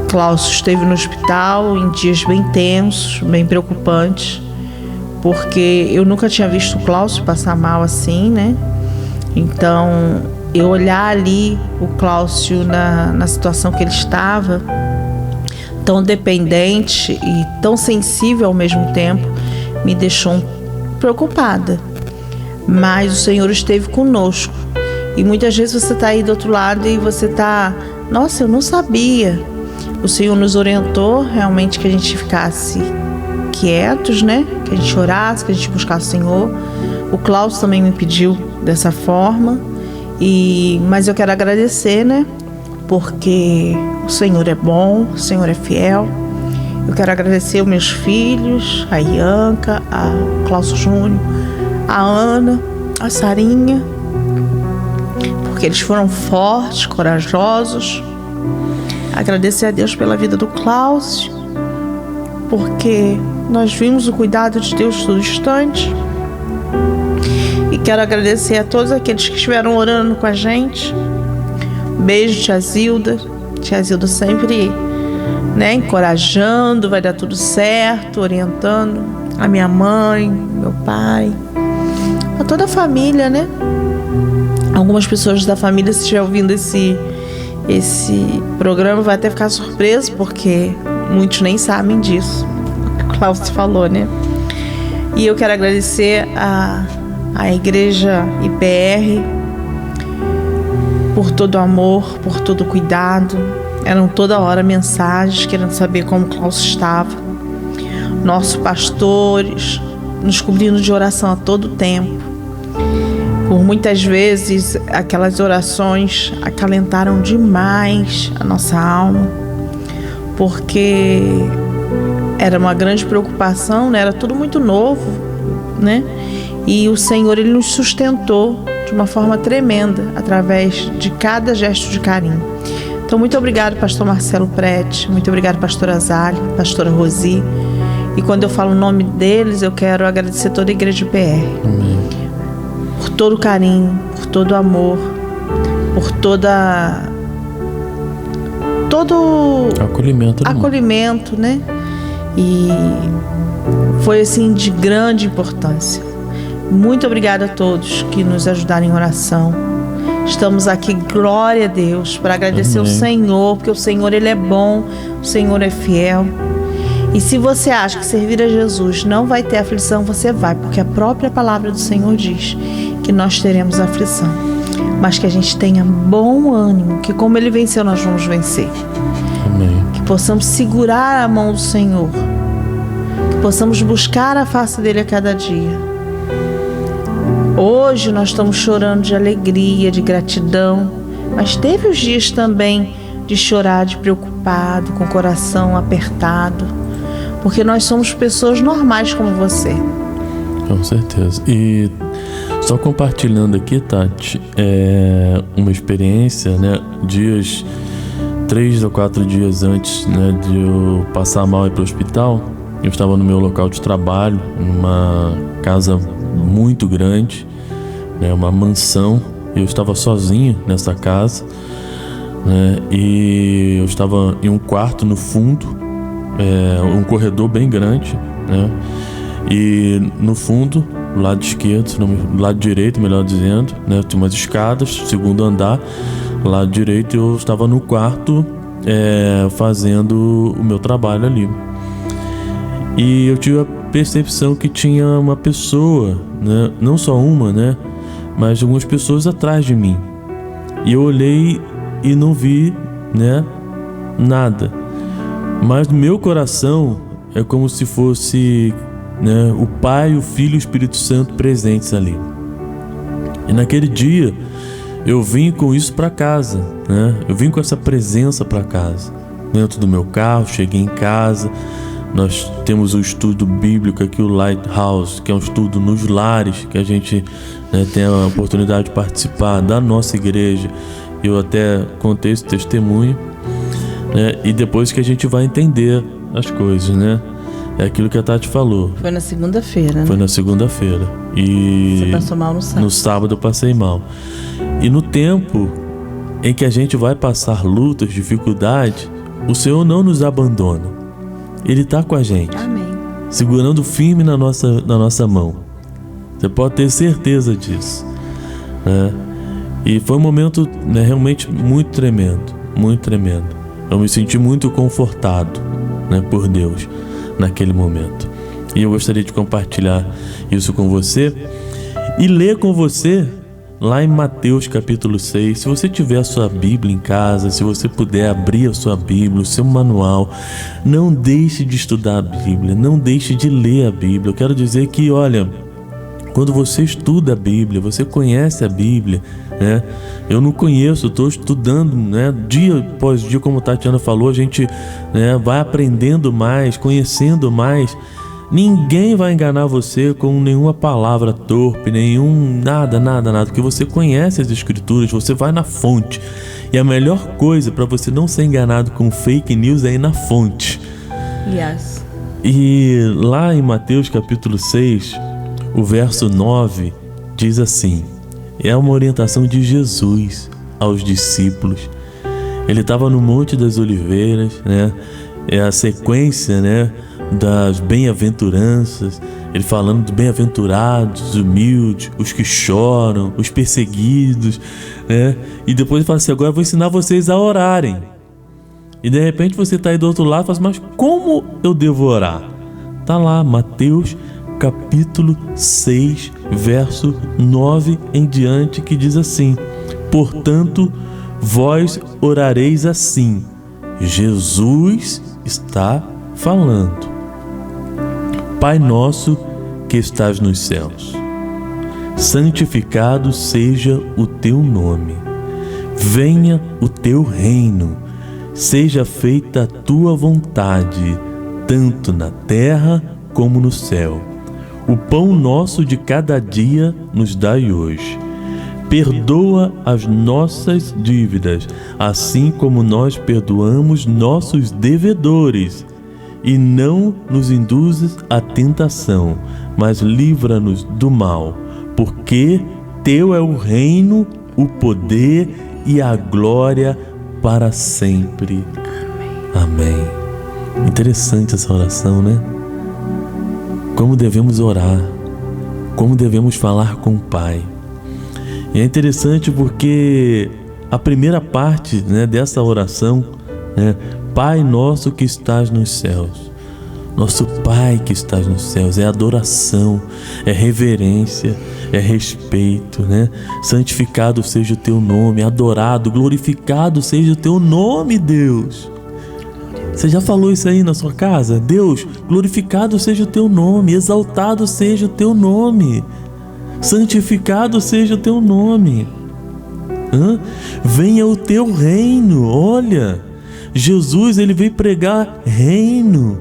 Cláudio esteve no hospital em dias bem tensos, bem preocupantes, porque eu nunca tinha visto o Cláudio passar mal assim, né? Então, eu olhar ali o Cláudio na situação que ele estava, tão dependente e tão sensível ao mesmo tempo, me deixou preocupada. Mas o Senhor esteve conosco. E muitas vezes você está aí do outro lado e você está... Nossa, eu não sabia. O Senhor nos orientou realmente que a gente ficasse quietos, né? Que a gente orasse, que a gente buscasse o Senhor. O Cláudio também me pediu dessa forma. Mas eu quero agradecer, né? Porque o Senhor é bom, o Senhor é fiel. Eu quero agradecer os meus filhos, a Ianca, a Cláudio Júnior, a Ana, a Sarinha, porque eles foram fortes, corajosos. Agradecer a Deus pela vida do Cláudio, porque nós vimos o cuidado de Deus todo instante. E quero agradecer a todos aqueles que estiveram orando com a gente. Beijo, tia Zilda. Tia Zilda sempre, né, encorajando, vai dar tudo certo, orientando a minha mãe, meu pai, a toda a família, né? Algumas pessoas da família, se estiver ouvindo esse programa, vai até ficar surpreso, porque muitos nem sabem disso. O Cláudio falou, né? E eu quero agradecer a Igreja IPR por todo o amor, por todo o cuidado. Eram toda hora mensagens querendo saber como o Cláudio estava. Nossos pastores nos cobrindo de oração a todo tempo. Por muitas vezes aquelas orações acalentaram demais a nossa alma, porque era uma grande preocupação, né? Era tudo muito novo, né? E o Senhor, Ele nos sustentou de uma forma tremenda através de cada gesto de carinho. Então, muito obrigado, pastor Marcelo Prete, muito obrigado, pastora Zali, pastora Rosi. E quando eu falo o nome deles, eu quero agradecer toda a Igreja PR. Amém. Por todo o carinho, por todo o amor, por todo acolhimento, né? E foi assim de grande importância. Muito obrigada a todos que nos ajudaram em oração. Estamos aqui, glória a Deus, para agradecer ao Senhor, porque o Senhor, Ele é bom, o Senhor é fiel. E se você acha que servir a Jesus não vai ter aflição, você vai, porque a própria palavra do Senhor diz que nós teremos aflição, mas que a gente tenha bom ânimo, que como Ele venceu, nós vamos vencer. Amém. Que possamos segurar a mão do Senhor, que possamos buscar a face dEle a cada dia. Hoje nós estamos chorando de alegria, de gratidão, mas teve os dias também de chorar, de preocupado, com o coração apertado, porque nós somos pessoas normais como você. Com certeza. E só compartilhando aqui, Tati, uma experiência, né? 3 ou 4 dias antes, né, de eu passar mal e ir para o hospital, eu estava no meu local de trabalho, numa casa muito grande, né, uma mansão. Eu estava sozinho nessa casa, né, e eu estava em um quarto no fundo, um corredor bem grande, né, e no fundo, do lado esquerdo, do lado direito, melhor dizendo, né, tinha umas escadas, segundo andar, do lado direito. Eu estava no quarto fazendo o meu trabalho ali, e eu tive a percepção que tinha uma pessoa, né, não só uma, né, mas algumas pessoas atrás de mim. E eu olhei e não vi, né, nada. Mas no meu coração é como se fosse, né, o Pai, o Filho e o Espírito Santo presentes ali. E naquele dia eu vim com isso para casa, né? Eu vim com essa presença para casa. Dentro do meu carro, cheguei em casa. Nós temos o estudo bíblico aqui, o Lighthouse, que é um estudo nos lares, que a gente, né, tem a oportunidade de participar da nossa igreja. Eu até contei esse testemunho, né, e depois que a gente vai entender as coisas, né? É aquilo que a Tati falou. Foi na segunda-feira, né? Foi na segunda-feira. E Você passou mal no sábado. No sábado eu passei mal. E no tempo em que a gente vai passar lutas, dificuldades, o Senhor não nos abandona. Ele está com a gente. Amém. Segurando firme na nossa mão. Você pode ter certeza disso, né? E foi um momento, né, realmente muito tremendo. Muito tremendo. Eu me senti muito confortado, né, por Deus naquele momento. E eu gostaria de compartilhar isso com você e ler com você lá em Mateus capítulo 6. Se você tiver a sua Bíblia em casa, se você puder abrir a sua Bíblia, o seu manual, não deixe de estudar a Bíblia, não deixe de ler a Bíblia. Eu quero dizer que, olha, quando você estuda a Bíblia, você conhece a Bíblia, né? Eu não conheço, estou estudando, né? Dia após dia, como a Tatiana falou, a gente, né, vai aprendendo mais, conhecendo mais. Ninguém vai enganar você com nenhuma palavra torpe, nada, porque você conhece as Escrituras, você vai na fonte. E a melhor coisa para você não ser enganado com fake news é ir na fonte. Yes. E lá em Mateus capítulo 6, o verso 9 diz assim, é uma orientação de Jesus aos discípulos. Ele estava no Monte das Oliveiras, né? É a sequência, né, das bem-aventuranças. Ele falando dos bem-aventurados, os humildes, os que choram, os perseguidos, né? E depois ele fala assim, agora eu vou ensinar vocês a orarem. E de repente você está aí do outro lado e fala assim, mas como eu devo orar? Tá lá, Mateus capítulo 6, verso 9 em diante, que diz assim, portanto, vós orareis assim. Jesus está falando. Pai nosso que estás nos céus, santificado seja o teu nome. Venha o teu reino. Seja feita a tua vontade, tanto na terra como no céu. O pão nosso de cada dia nos dai hoje. Perdoa as nossas dívidas, assim como nós perdoamos nossos devedores. E não nos induzas à tentação, mas livra-nos do mal, porque teu é o reino, o poder e a glória para sempre. Amém. Interessante essa oração, né? Como devemos orar, como devemos falar com o Pai. E é interessante porque a primeira parte, né, dessa oração, né, Pai nosso que estás nos céus. Nosso Pai que estás nos céus, é adoração, é reverência, é respeito, né? Santificado seja o teu nome, adorado, glorificado seja o teu nome, Deus. Você já falou isso aí na sua casa? Deus, glorificado seja o teu nome, exaltado seja o teu nome, santificado seja o teu nome. Venha o teu reino. Olha, Jesus, ele veio pregar reino,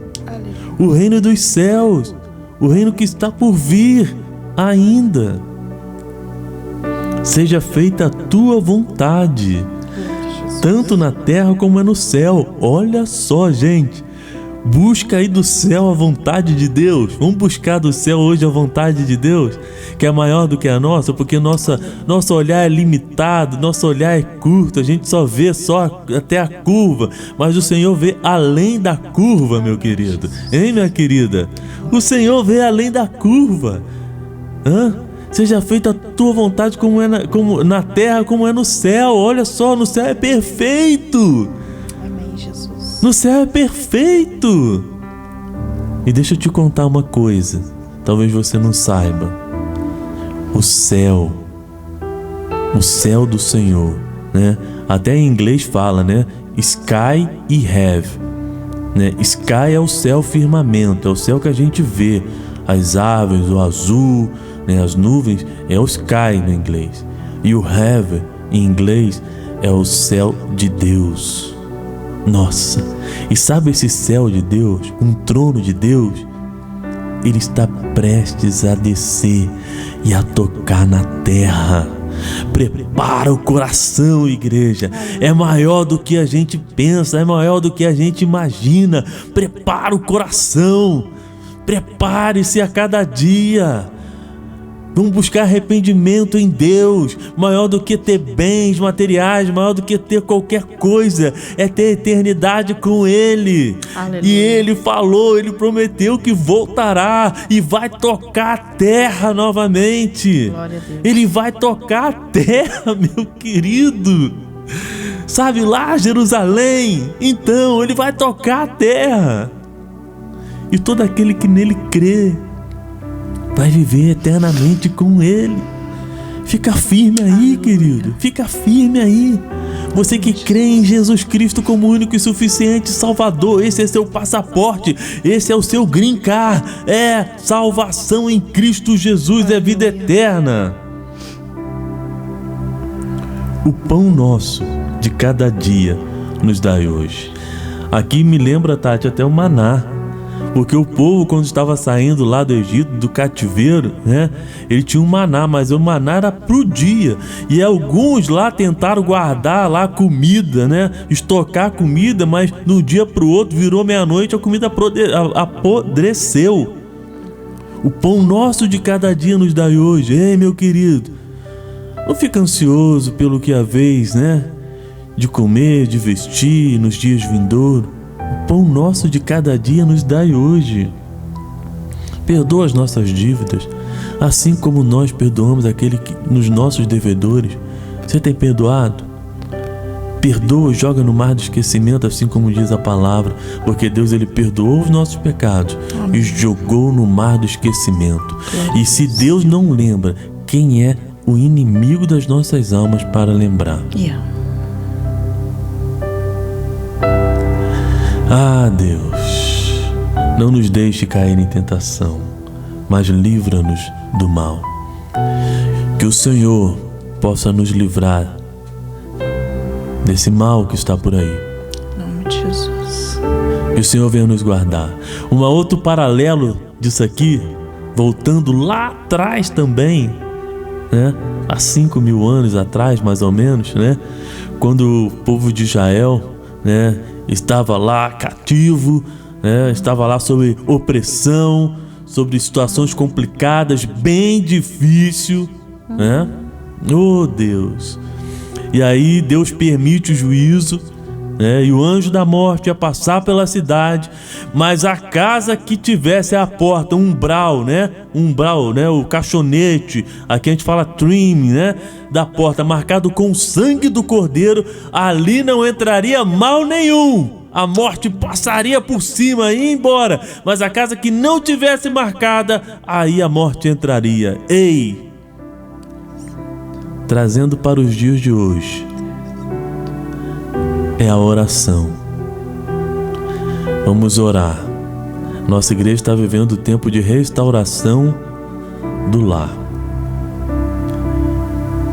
o reino dos céus, o reino que está por vir ainda. Seja feita a tua vontade, tanto na terra como é no céu. Olha só, gente, busca aí do céu a vontade de Deus. Vamos buscar do céu hoje a vontade de Deus, que é maior do que a nossa, porque nosso olhar é limitado, nosso olhar é curto, a gente só vê até a curva, mas o Senhor vê além da curva, meu querido. Hein, minha querida? O Senhor vê além da curva. Seja feita a tua vontade como na terra, como é no céu. Olha só, no céu é perfeito. Amém, Jesus. No céu é perfeito. E deixa eu te contar uma coisa, talvez você não saiba. O céu do Senhor, né? Até em inglês fala, né? Sky e heaven, né? Sky é o céu firmamento, é o céu que a gente vê, as aves, o azul, né? As nuvens, é o sky no inglês. E o heaven em inglês é o céu de Deus. Nossa, e sabe esse céu de Deus, um trono de Deus? Ele está prestes a descer e a tocar na terra. Prepara o coração, igreja. É maior do que a gente pensa, é maior do que a gente imagina. Prepara o coração. Prepare-se a cada dia. Vamos buscar arrependimento em Deus. Maior do que ter bens materiais, maior do que ter qualquer coisa, é ter eternidade com Ele. Aleluia. E Ele falou, Ele prometeu que voltará e vai tocar a terra novamente. Glória a Deus. Ele vai tocar a terra, meu querido. Sabe lá, Jerusalém? Então, Ele vai tocar a terra. E todo aquele que nele crê vai viver eternamente com Ele. Fica firme aí, querido. Fica firme aí. Você que crê em Jesus Cristo como único e suficiente Salvador, esse é seu passaporte, esse é o seu green card. É salvação em Cristo Jesus, é vida eterna. O pão nosso de cada dia nos dai hoje. Aqui me lembra, Tati, até o maná. Porque o povo, quando estava saindo lá do Egito, do cativeiro, né? Ele tinha um maná, mas o maná era pro dia. E alguns lá tentaram guardar lá comida, né? Estocar comida, mas de um dia pro outro, virou meia-noite, a comida apodreceu. O pão nosso de cada dia nos dai hoje. Ei, meu querido, não fica ansioso pelo que haveis, né? De comer, de vestir nos dias vindouros. O pão nosso de cada dia nos dai hoje. Perdoa as nossas dívidas, assim como nós perdoamos aquele que nos nossos devedores. Você tem perdoado? Perdoa e joga no mar do esquecimento, assim como diz a palavra, porque Deus, Ele perdoou os nossos pecados e jogou no mar do esquecimento. E se Deus não lembra, quem é o inimigo das nossas almas para lembrar? Ah, Deus, não nos deixe cair em tentação, mas livra-nos do mal. Que o Senhor possa nos livrar desse mal que está por aí. Em nome de Jesus. Que o Senhor venha nos guardar. Um outro paralelo disso aqui, voltando lá atrás também, né? Há 5.000 anos atrás, mais ou menos, né? Quando o povo de Israel, né, estava lá cativo, né? Estava lá sob opressão, sobre situações complicadas, bem difícil, né? Oh, Deus! E aí Deus permite o juízo, né? E o anjo da morte ia passar pela cidade, mas a casa que tivesse a porta, umbral, né? O caixonete, aqui a gente fala trim, né? Da porta, marcado com o sangue do cordeiro, ali não entraria mal nenhum. A morte passaria por cima e ia embora, mas a casa que não tivesse marcada, aí a morte entraria. Ei! Trazendo para os dias de hoje, é a oração. Vamos orar. Nossa igreja está vivendo o tempo de restauração do lar.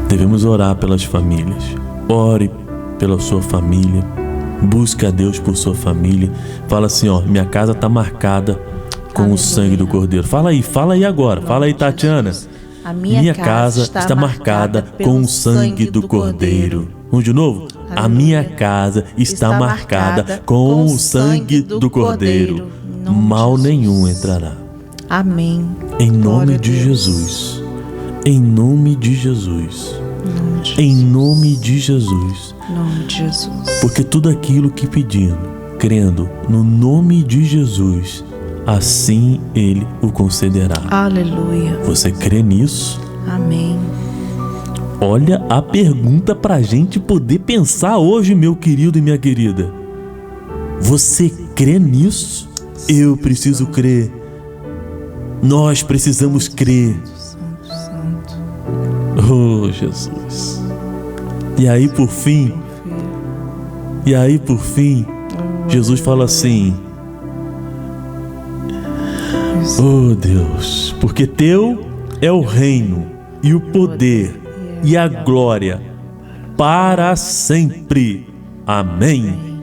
Devemos orar pelas famílias. Ore pela sua família. Busque a Deus por sua família. Fala assim, ó, minha casa está marcada com o sangue do Cordeiro. Fala aí agora. Fala aí, Tatiana. A minha casa está marcada com o sangue do Cordeiro. Vamos de novo? A minha casa está marcada com o sangue do Cordeiro. Mal nenhum entrará. Amém. Em nome de Jesus. Em nome de Jesus. Em nome de Jesus. Em nome de Jesus. Porque tudo aquilo que pedindo, crendo no nome de Jesus, assim Ele o concederá. Aleluia. Você crê nisso? Amém. Olha a pergunta pra gente poder pensar hoje, meu querido e minha querida. Você crê nisso? Eu preciso crer. Nós precisamos crer. Oh, Jesus. E aí por fim, Jesus fala assim: oh, Deus, porque teu é o reino e o poder e a glória para sempre. Amém.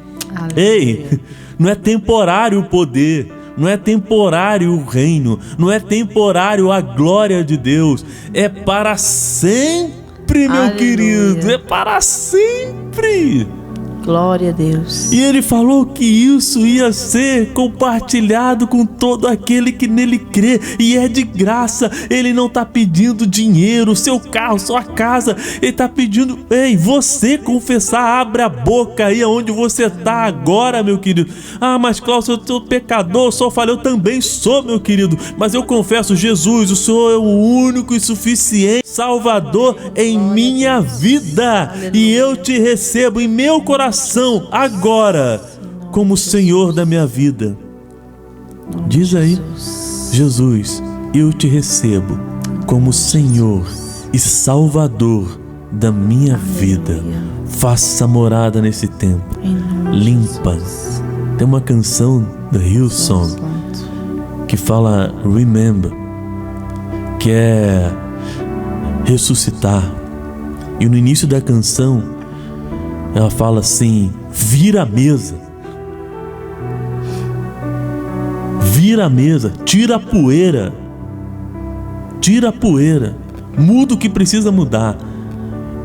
Ei, não é temporário o poder, não é temporário o reino, não é temporário a glória de Deus, é para sempre, meu querido, é para sempre. Glória a Deus. E ele falou que isso ia ser compartilhado com todo aquele que nele crê. E é de graça. Ele não está pedindo dinheiro, seu carro, sua casa. Ele está pedindo, ei, você confessar. Abre a boca aí onde você está agora, meu querido. Ah, mas Cláudio, eu sou pecador, só falei, eu também sou, meu querido. Mas eu confesso, Jesus, o Senhor é o único e suficiente Salvador em minha vida. E eu te recebo em meu coração agora como Senhor da minha vida. Diz aí, Jesus, eu te recebo como Senhor e Salvador da minha vida. Faça morada nesse tempo. Limpa. Tem uma canção da Hillsong que fala Remember, que é ressuscitar. E no início da canção ela fala assim: vira a mesa, vira a mesa, tira a poeira, muda o que precisa mudar.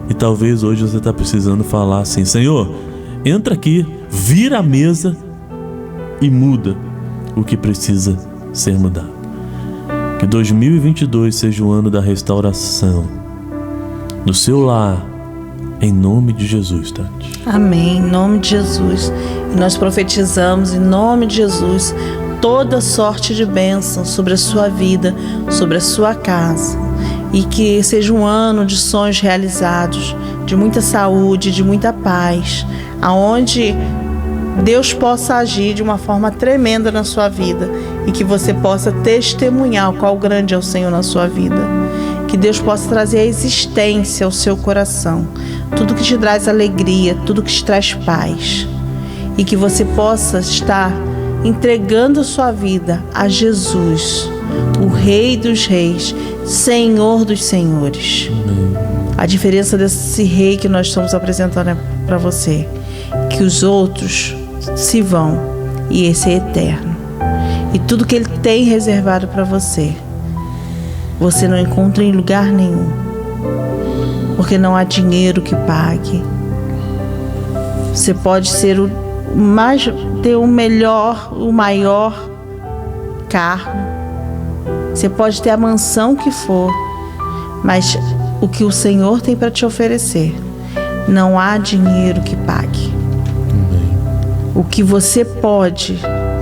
E talvez hoje você está precisando falar assim: Senhor, entra aqui, vira a mesa e muda o que precisa ser mudado. Que 2022 seja o ano da restauração no seu lar, em nome de Jesus, Tati. Amém, em nome de Jesus. E nós profetizamos em nome de Jesus toda sorte de bênção sobre a sua vida, sobre a sua casa. E que seja um ano de sonhos realizados, de muita saúde, de muita paz, aonde Deus possa agir de uma forma tremenda na sua vida e que você possa testemunhar o qual grande é o Senhor na sua vida. Que Deus possa trazer a existência ao seu coração, tudo que te traz alegria, tudo que te traz paz, e que você possa estar entregando a sua vida a Jesus, o Rei dos Reis, Senhor dos Senhores. A diferença desse Rei que nós estamos apresentando é para você, que os outros se vão e esse é eterno. E tudo que Ele tem reservado para você, você não encontra em lugar nenhum, porque não há dinheiro que pague. Você pode ser ter o melhor, o maior carro, você pode ter a mansão que for, mas o que o Senhor tem para te oferecer, não há dinheiro que pague. O que você pode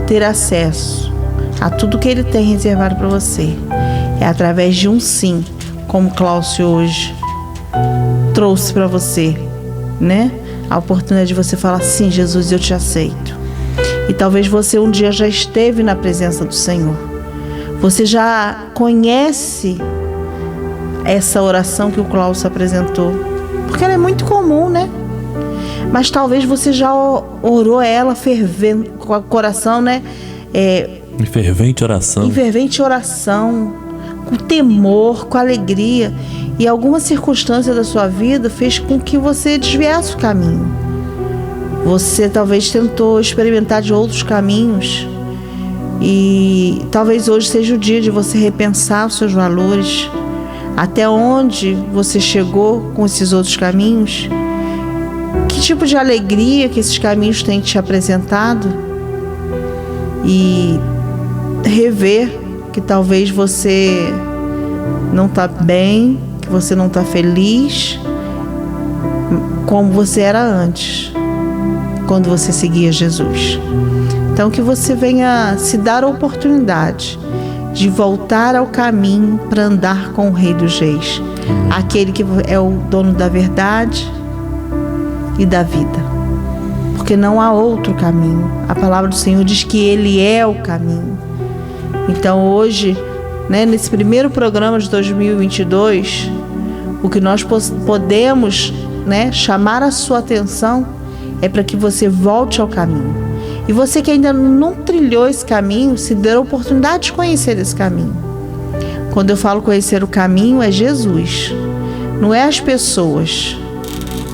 ter acesso a tudo que Ele tem reservado para você é através de um sim, como Cláudio hoje trouxe para você, né? A oportunidade de você falar: sim, Jesus, eu te aceito. E talvez você um dia já esteve na presença do Senhor. Você já conhece essa oração que o Cláudio apresentou, porque ela é muito comum, né? Mas talvez você já orou ela fervendo, com o coração, né? Em fervente oração. Em fervente oração, com temor, com alegria. E alguma circunstância da sua vida fez com que você desviasse o caminho. Você talvez tentou experimentar de outros caminhos. E talvez hoje seja o dia de você repensar os seus valores. Até onde você chegou com esses outros caminhos? Que tipo de alegria que esses caminhos têm te apresentado? E rever que talvez você não está bem, que você não está feliz como você era antes, quando você seguia Jesus. Então que você venha se dar a oportunidade de voltar ao caminho para andar com o Rei dos Reis, aquele que é o dono da verdade e da vida, porque não há outro caminho. A palavra do Senhor diz que Ele é o caminho. Então hoje, né, nesse primeiro programa de 2022, o que nós podemos, né, chamar a sua atenção é para que você volte ao caminho. E você que ainda não trilhou esse caminho, se dê a oportunidade de conhecer esse caminho. Quando eu falo conhecer o caminho, é Jesus. Não é as pessoas,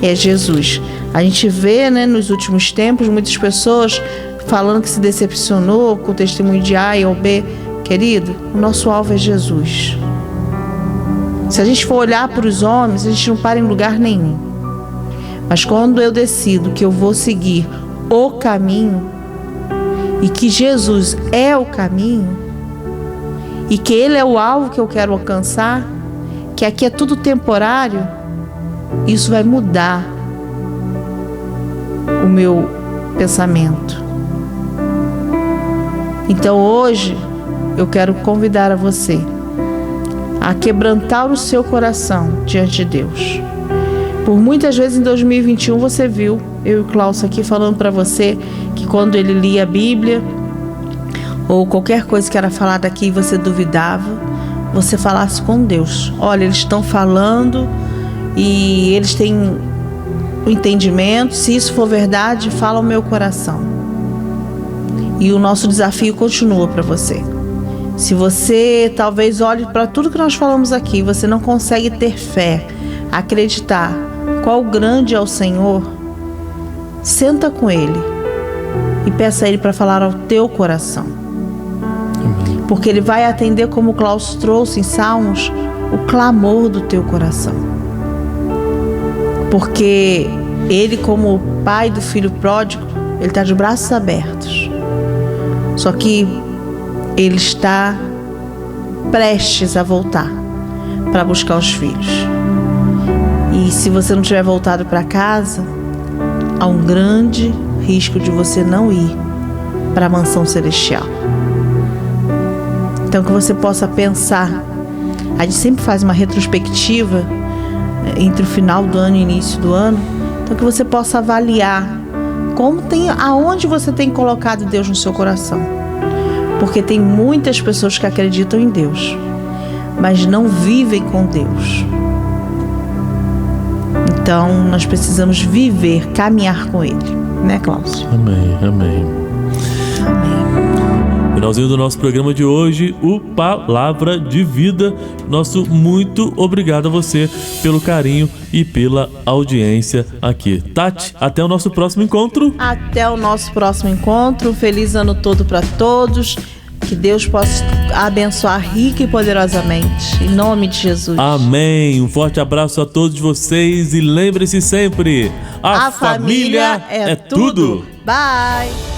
é Jesus. A gente vê, né, nos últimos tempos, muitas pessoas falando que se decepcionou com o testemunho de A ou B. Querido, o nosso alvo é Jesus. Se a gente for olhar para os homens, a gente não para em lugar nenhum. Mas quando eu decido que eu vou seguir o caminho e que Jesus é o caminho e que Ele é o alvo que eu quero alcançar, que aqui é tudo temporário, isso vai mudar o meu pensamento. Então hoje eu quero convidar a você a quebrantar o seu coração diante de Deus. Por muitas vezes em 2021 você viu eu e o Klaus aqui falando para você que quando ele lia a Bíblia ou qualquer coisa que era falada aqui e você duvidava, você falasse com Deus. Olha, eles estão falando e eles têm o entendimento. Se isso for verdade, fala ao meu coração. E o nosso desafio continua para você. Se você talvez olhe para tudo que nós falamos aqui, você não consegue ter fé, acreditar qual grande é o Senhor, senta com Ele e peça a Ele para falar ao teu coração. Amém. Porque Ele vai atender, como o Klaus trouxe em Salmos, o clamor do teu coração. Porque Ele, como pai do filho pródigo, Ele está de braços abertos. Só que Ele está prestes a voltar para buscar os filhos. E se você não tiver voltado para casa, há um grande risco de você não ir para a mansão celestial. Então que você possa pensar. A gente sempre faz uma retrospectiva entre o final do ano e o início do ano. Então que você possa avaliar aonde você tem colocado Deus no seu coração. Porque tem muitas pessoas que acreditam em Deus, mas não vivem com Deus. Então nós precisamos viver, caminhar com Ele, né, Klaus? Amém, amém. Amém. Finalzinho do nosso programa de hoje, o Palavra de Vida. Nosso muito obrigado a você pelo carinho e pela audiência aqui. Tati, até o nosso próximo encontro. Até o nosso próximo encontro. Feliz ano todo para todos. Que Deus possa abençoar rica e poderosamente. Em nome de Jesus. Amém. Um forte abraço a todos vocês e lembre-se sempre, a família é tudo. Bye.